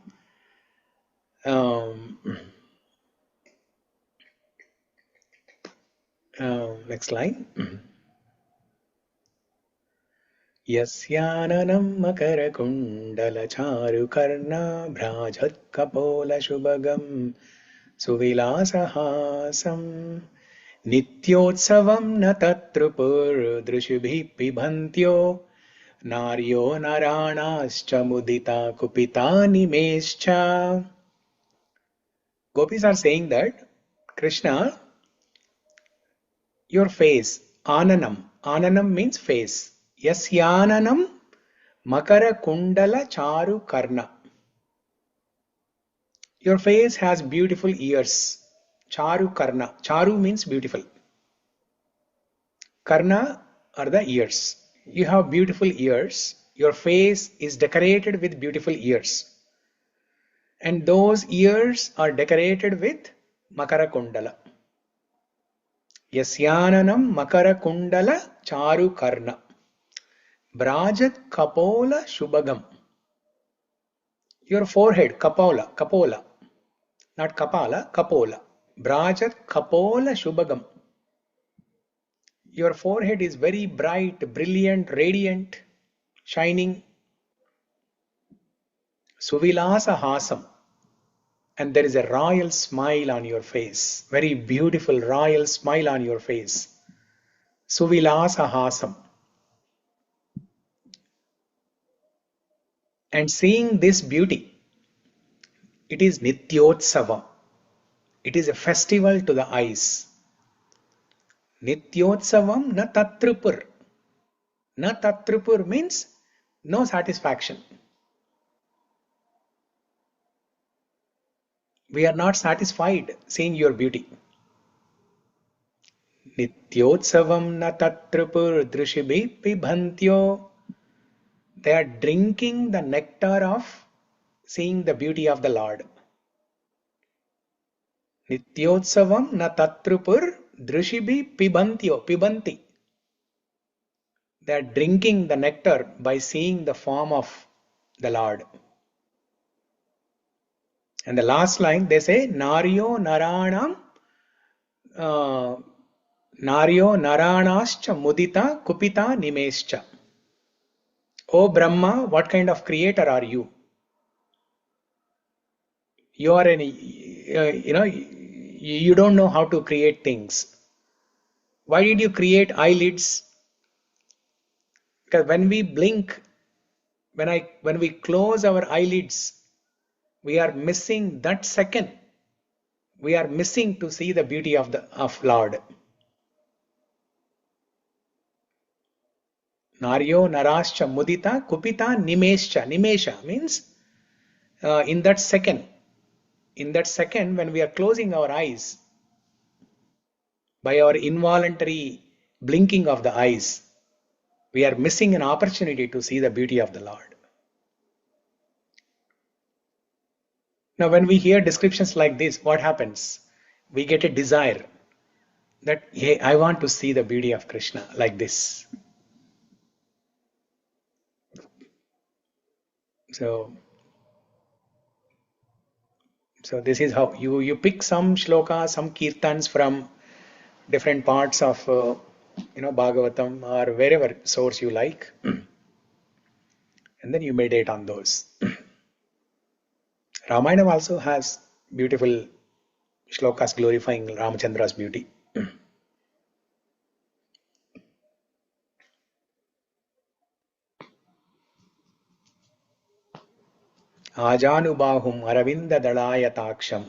Next line. Yasyananam makara kundala charu karna brajat kapola shubhagam suvilasahasam nityotsavam na tatrupur drishubhi pibhantyo naryo naranascha mudita kupita nimescha. Gopis are saying that Krishna, your face, ananam. Ananam means face. Yasyananam makara kundala charu karna. Your face has beautiful ears. Charu karna. Charu means beautiful. Karna are the ears. You have beautiful ears. Your face is decorated with beautiful ears. And those ears are decorated with makara kundala. Yasyananam makara kundala charu karna. Brajat kapola shubhagam. Your forehead, kapola. Not kapala, kapola. Brajat kapola shubhagam. Your forehead is very bright, brilliant, radiant, shining. Suvilasa hasam. And there is a royal smile on your face. Very beautiful royal smile on your face. Suvilasa hasam. And seeing this beauty, it is Nityotsavam. It is a festival to the eyes. Nityotsavam na tatrupur. Na tatrupur means no satisfaction. We are not satisfied seeing your beauty. Nityotsavam na tatrupur drishibhi pibhantyo. They are drinking the nectar of seeing the beauty of the Lord. Nityotsavam na tatrupur drishibhi pibhantyo. Pibanti. They are drinking the nectar by seeing the form of the Lord. And the last line they say, Naryo Naranam Naryo Naranascha Mudita Kupita Nimescha. O Brahma, what kind of creator are you? You are you don't know how to create things. Why did you create eyelids? Because when we blink, when we close our eyelids, we are missing that second. We are missing to see the beauty of Lord. Naryo narascha mudita kupita nimescha. Nimesha means in that second when we are closing our eyes, by our involuntary blinking of the eyes, we are missing an opportunity to see the beauty of the Lord. Now when we hear descriptions like this, what happens? We get a desire that, hey, I want to see the beauty of Krishna like this. So this is how you pick some shlokas, some kirtans from different parts of Bhagavatam or wherever source you like, and then you meditate on those. Ramayana also has beautiful shlokas glorifying Ramachandra's beauty. Ajanubahum aravinda dalayataaksham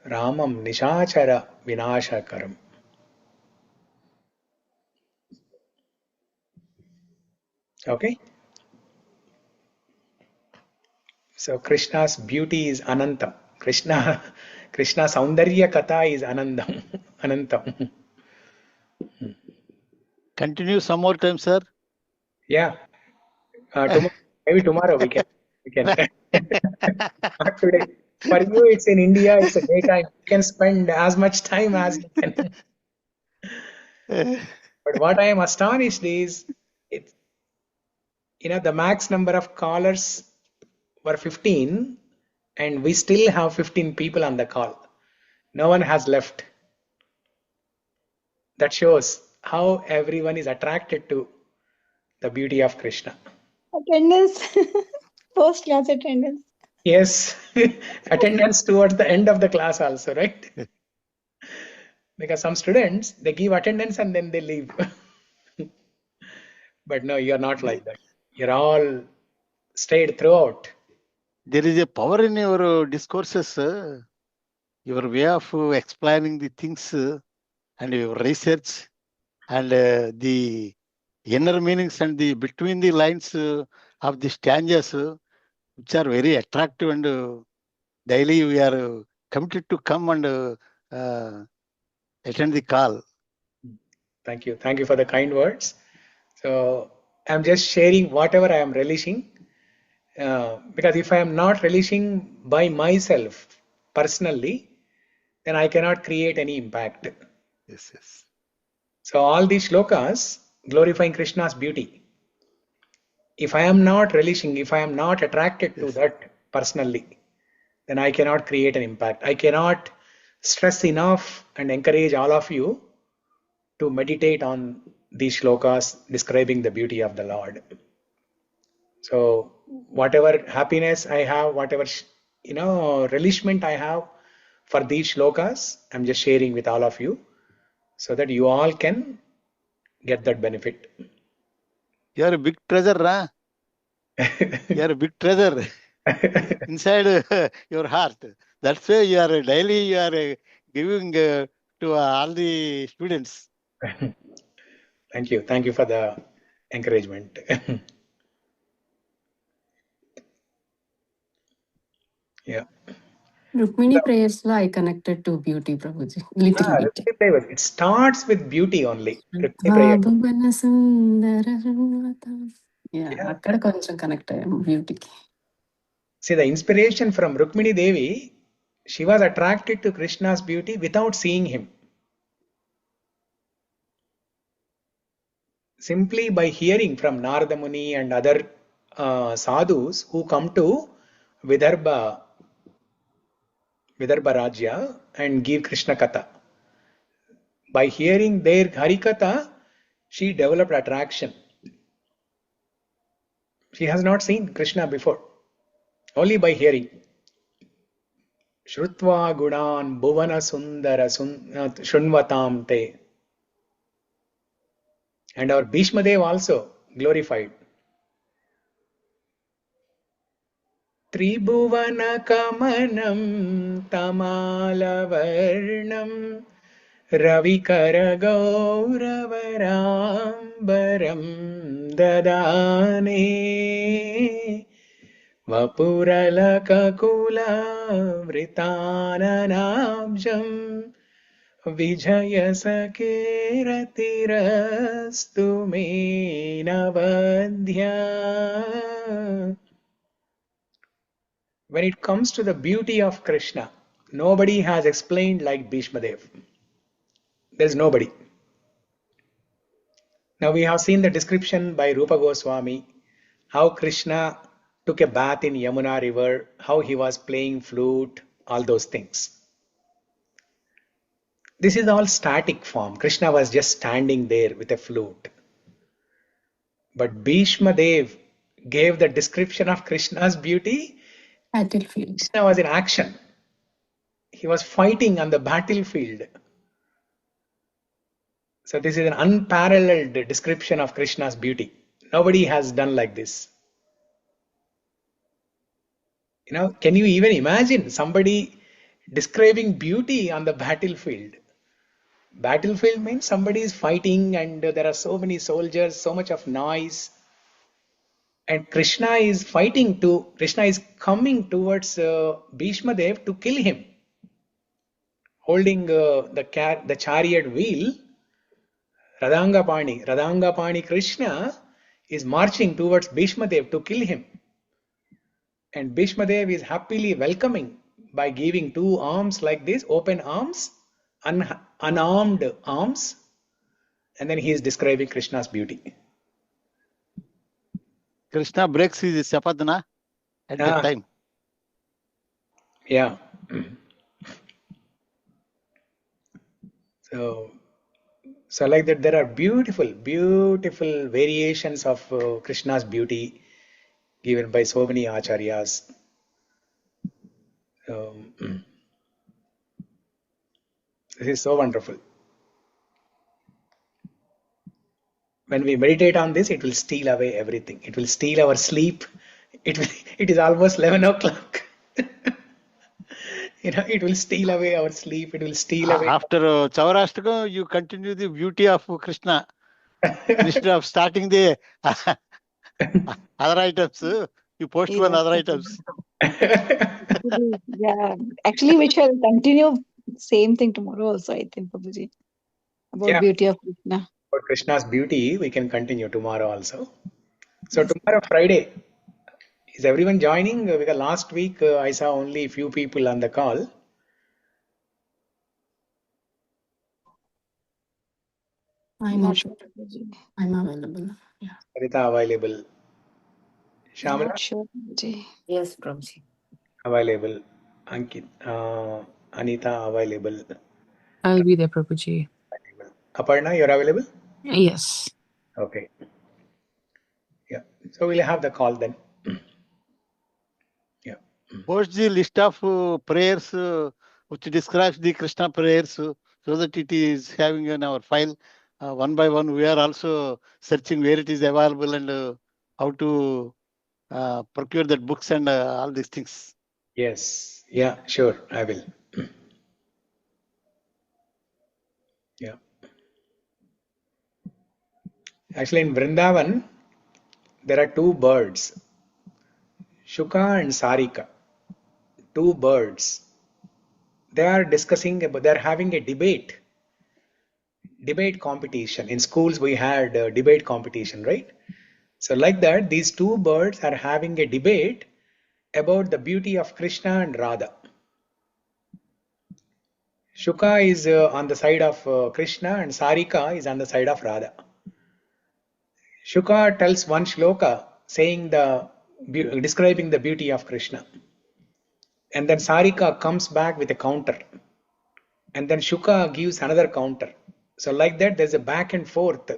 Ramam nishachara vinashakaram. Okay? So Krishna's beauty is Anantam. Krishna Soundarya Katha is Anandam. Anantam. Continue some more time, sir. Yeah. Maybe tomorrow we can. Not today. For you, it's in India, it's a daytime. You can spend as much time as you can. But what I am astonished is, it's, the max number of callers were 15, and we still have 15 people on the call. No one has left. That shows how everyone is attracted to the beauty of Krishna. Attendance. Post class attendance. Yes, attendance towards the end of the class also, right? Because some students, they give attendance and then they leave. But no, you're not like that. You're all stayed throughout. There is a power in your discourses, your way of explaining the things and your research and the inner meanings and the between the lines of the stanzas, which are very attractive, and daily we are committed to come and attend the call. Thank you. Thank you for the kind words. So I'm just sharing whatever I am relishing. Because if I am not relishing by myself personally, then I cannot create any impact. Yes, yes. So all these shlokas glorifying Krishna's beauty. If I am not relishing, if I am not attracted to that personally, then I cannot create an impact. I cannot stress enough and encourage all of you to meditate on these shlokas describing the beauty of the Lord. So whatever happiness I have, whatever relishment I have for these shlokas, I'm just sharing with all of you so that you all can get that benefit. You are a big treasure, huh? You are a big treasure inside your heart. That's why you are daily giving to all the students. Thank you. Thank you for the encouragement. Yeah. Rukmini prayers I connected to beauty, Prabhuji. Little bit. Rukmini prayers. It starts with beauty only. Rukmini prayer. Yeah, అక్కడ కొంచెం connect అయ్యాము beauty. See, the inspiration from Rukmini Devi, she was attracted to Krishna's beauty without seeing him. Simply by hearing from Narada Muni and other sadhus who come to Vidarbha Rajya and give Krishna Katha. By hearing their Harikatha, she developed attraction. She has not seen Krishna before, only by hearing. Shrutva gunan bhuvana sundara shunvatam te. And our Bhishma Dev also glorified. Tribhuvana kamanam tamalavarnam ravikara dadane vapuralakakula vritananabjam vijaya sakeratirastu me navadhya. When it comes to the beauty of Krishna, nobody has explained like Bhishma Dev. There is nobody. Now we have seen the description by Rupa Goswami, how Krishna took a bath in Yamuna river, how he was playing flute, all those things. This is all static form. Krishna was just standing there with a flute. But Bhishma Dev gave the description of Krishna's beauty. Battlefield. Krishna was in action. He was fighting on the battlefield. So this is an unparalleled description of Krishna's beauty. Nobody has done like this. Can you even imagine somebody describing beauty on the battlefield? Battlefield means somebody is fighting and there are so many soldiers, so much of noise. And Krishna is coming towards Bhishma Dev to kill him. Holding the chariot wheel, Radhangapani Krishna is marching towards Bhishma Dev to kill him. And Bhishma Dev is happily welcoming by giving two arms like this, open arms, unarmed arms. And then he is describing Krishna's beauty. Krishna breaks his shapadana at that time. Yeah. So like that, there are beautiful variations of Krishna's beauty given by so many acharyas. This is so wonderful. When we meditate on this, it will steal away everything. It will steal our sleep. It is almost 11 o'clock. It will steal away our sleep. It will steal away. After Chorastakam, you continue the beauty of Krishna. Instead of starting the other items, you postpone other items. Yeah, actually, we shall continue same thing tomorrow also, I think, Prabhuji. About beauty of Krishna. About Krishna's beauty, we can continue tomorrow also. So tomorrow, Friday, is everyone joining? Because last week I saw only a few people on the call. I'm not sure. I'm available. Yeah. Sarita available. Shamala? Not sure, Prabhuji. Yes, Prabhuji. Available. Ankit. Anita available. I'll be there, Prabhuji. Aparna, you're available? Yes. Okay. Yeah. So we'll have the call then. Yeah. Post the list of prayers which describes the Krishna prayers so that it is having in our file. One by one, we are also searching where it is available and how to procure that books and all these things. Yes. Yeah, sure. I will. Yeah. Actually, in Vrindavan, there are two birds, Shuka and Sarika. Two birds. They are having a debate competition. In schools, we had a debate competition, right? So like that, these two birds are having a debate about the beauty of Krishna and Radha. Shuka is on the side of Krishna and Sarika is on the side of Radha. Shuka tells one shloka saying describing the beauty of Krishna. And then Sarika comes back with a counter. And then Shuka gives another counter. So like that, there's a back and forth.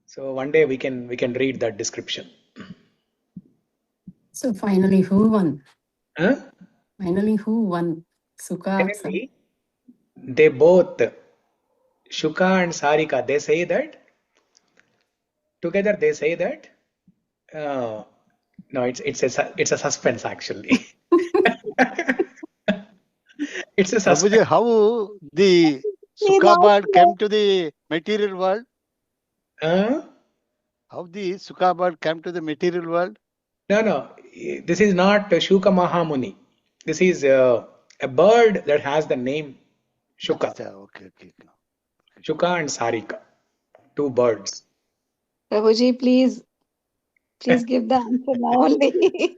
So one day we can read that description. So finally, who won? Huh? Finally, who won? Sukha. Finally, they both, Shuka and Sarika, they say that together. They say that no, it's a suspense actually. It's a suspense. Prabhuji, how the Sukha bird came to the material world? How the Sukha bird came to the material world? No. This is not Shuka Mahamuni. This is a bird that has the name Shuka. Okay. Shuka and Sarika. Two birds. Prabhuji, please give the answer now only.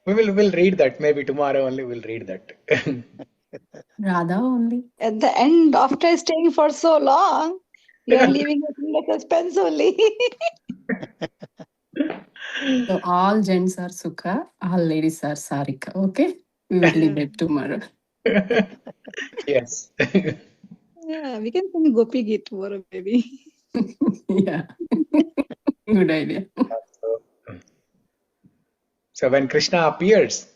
We'll read that. Maybe tomorrow only we'll read that. Radha only. At the end, after staying for so long, you are leaving it in the suspense only. So all gents are Sukha, all ladies are Sarika. Okay? We will debate tomorrow. Yes. Yeah, we can sing Gopi Geet tomorrow, maybe. Yeah. Good idea. So when Krishna appears,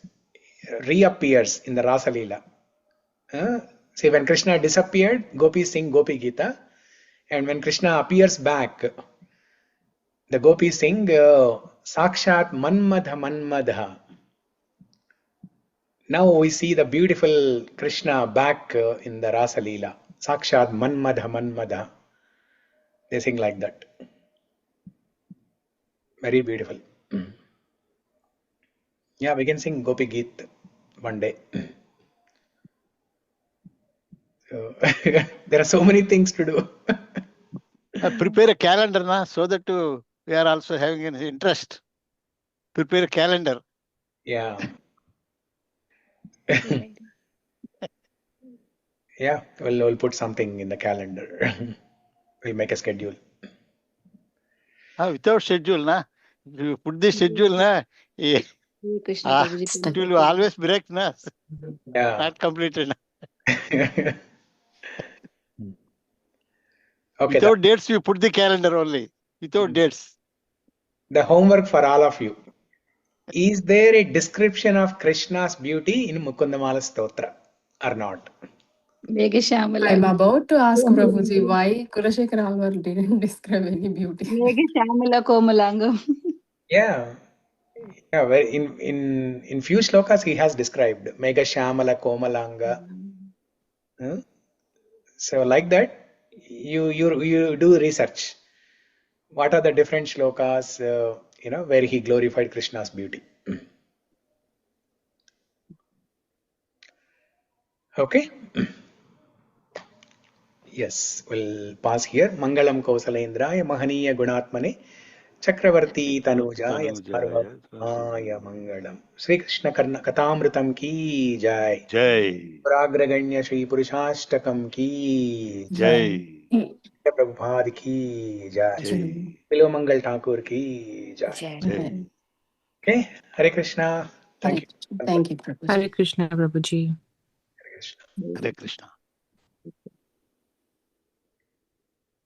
reappears in the Rasa Leela. See, when Krishna disappeared, gopis sing Gopi Gita. And when Krishna appears back, the gopis sing Sakshat Manmadha Manmadha. Now we see the beautiful Krishna back in the Rasa Leela. Sakshat Manmadha Manmadha. They sing like that. Very beautiful. Yeah, we can sing Gopi Geet one day. So, there are so many things to do. Prepare a calendar so that we are also having an interest. Prepare a calendar. Yeah. Yeah, we'll put something in the calendar. We'll make a schedule. Without schedule, if you put the schedule, it Krishna Prabhuji. will always break, Yeah. not completed. Okay. Without dates, you put the calendar only. Without dates. The homework for all of you. Is there a description of Krishna's beauty in Mukundamala Stotra or not? I'm about to ask Prabhuji why Kulashekara Alvar didn't describe any beauty. Megashamala Komalangam. Yeah. Yeah, in few shlokas he has described Mega Shamala Komalanga. So like that, you do research. What are the different shlokas, where he glorified Krishna's beauty? Okay. Yes, we'll pause here. Mangalam Kausalendraya Mahaniya Gunatmane Chakravarti Tanujaya Sarvabhaumaya Mangalam. Sri Krishna Katamritam ki jai. Jai. Cauragraganya Shri Puruṣaṣṭakam ki Jai. Prabhupada ki jai. Jai. Pilo Mangal Thakur ki jai. Jai. Okay, Hare Krishna. Thank you. Thank you, Prabhuji. Hare Krishna, Prabhuji. Hare Krishna. Hare Krishna.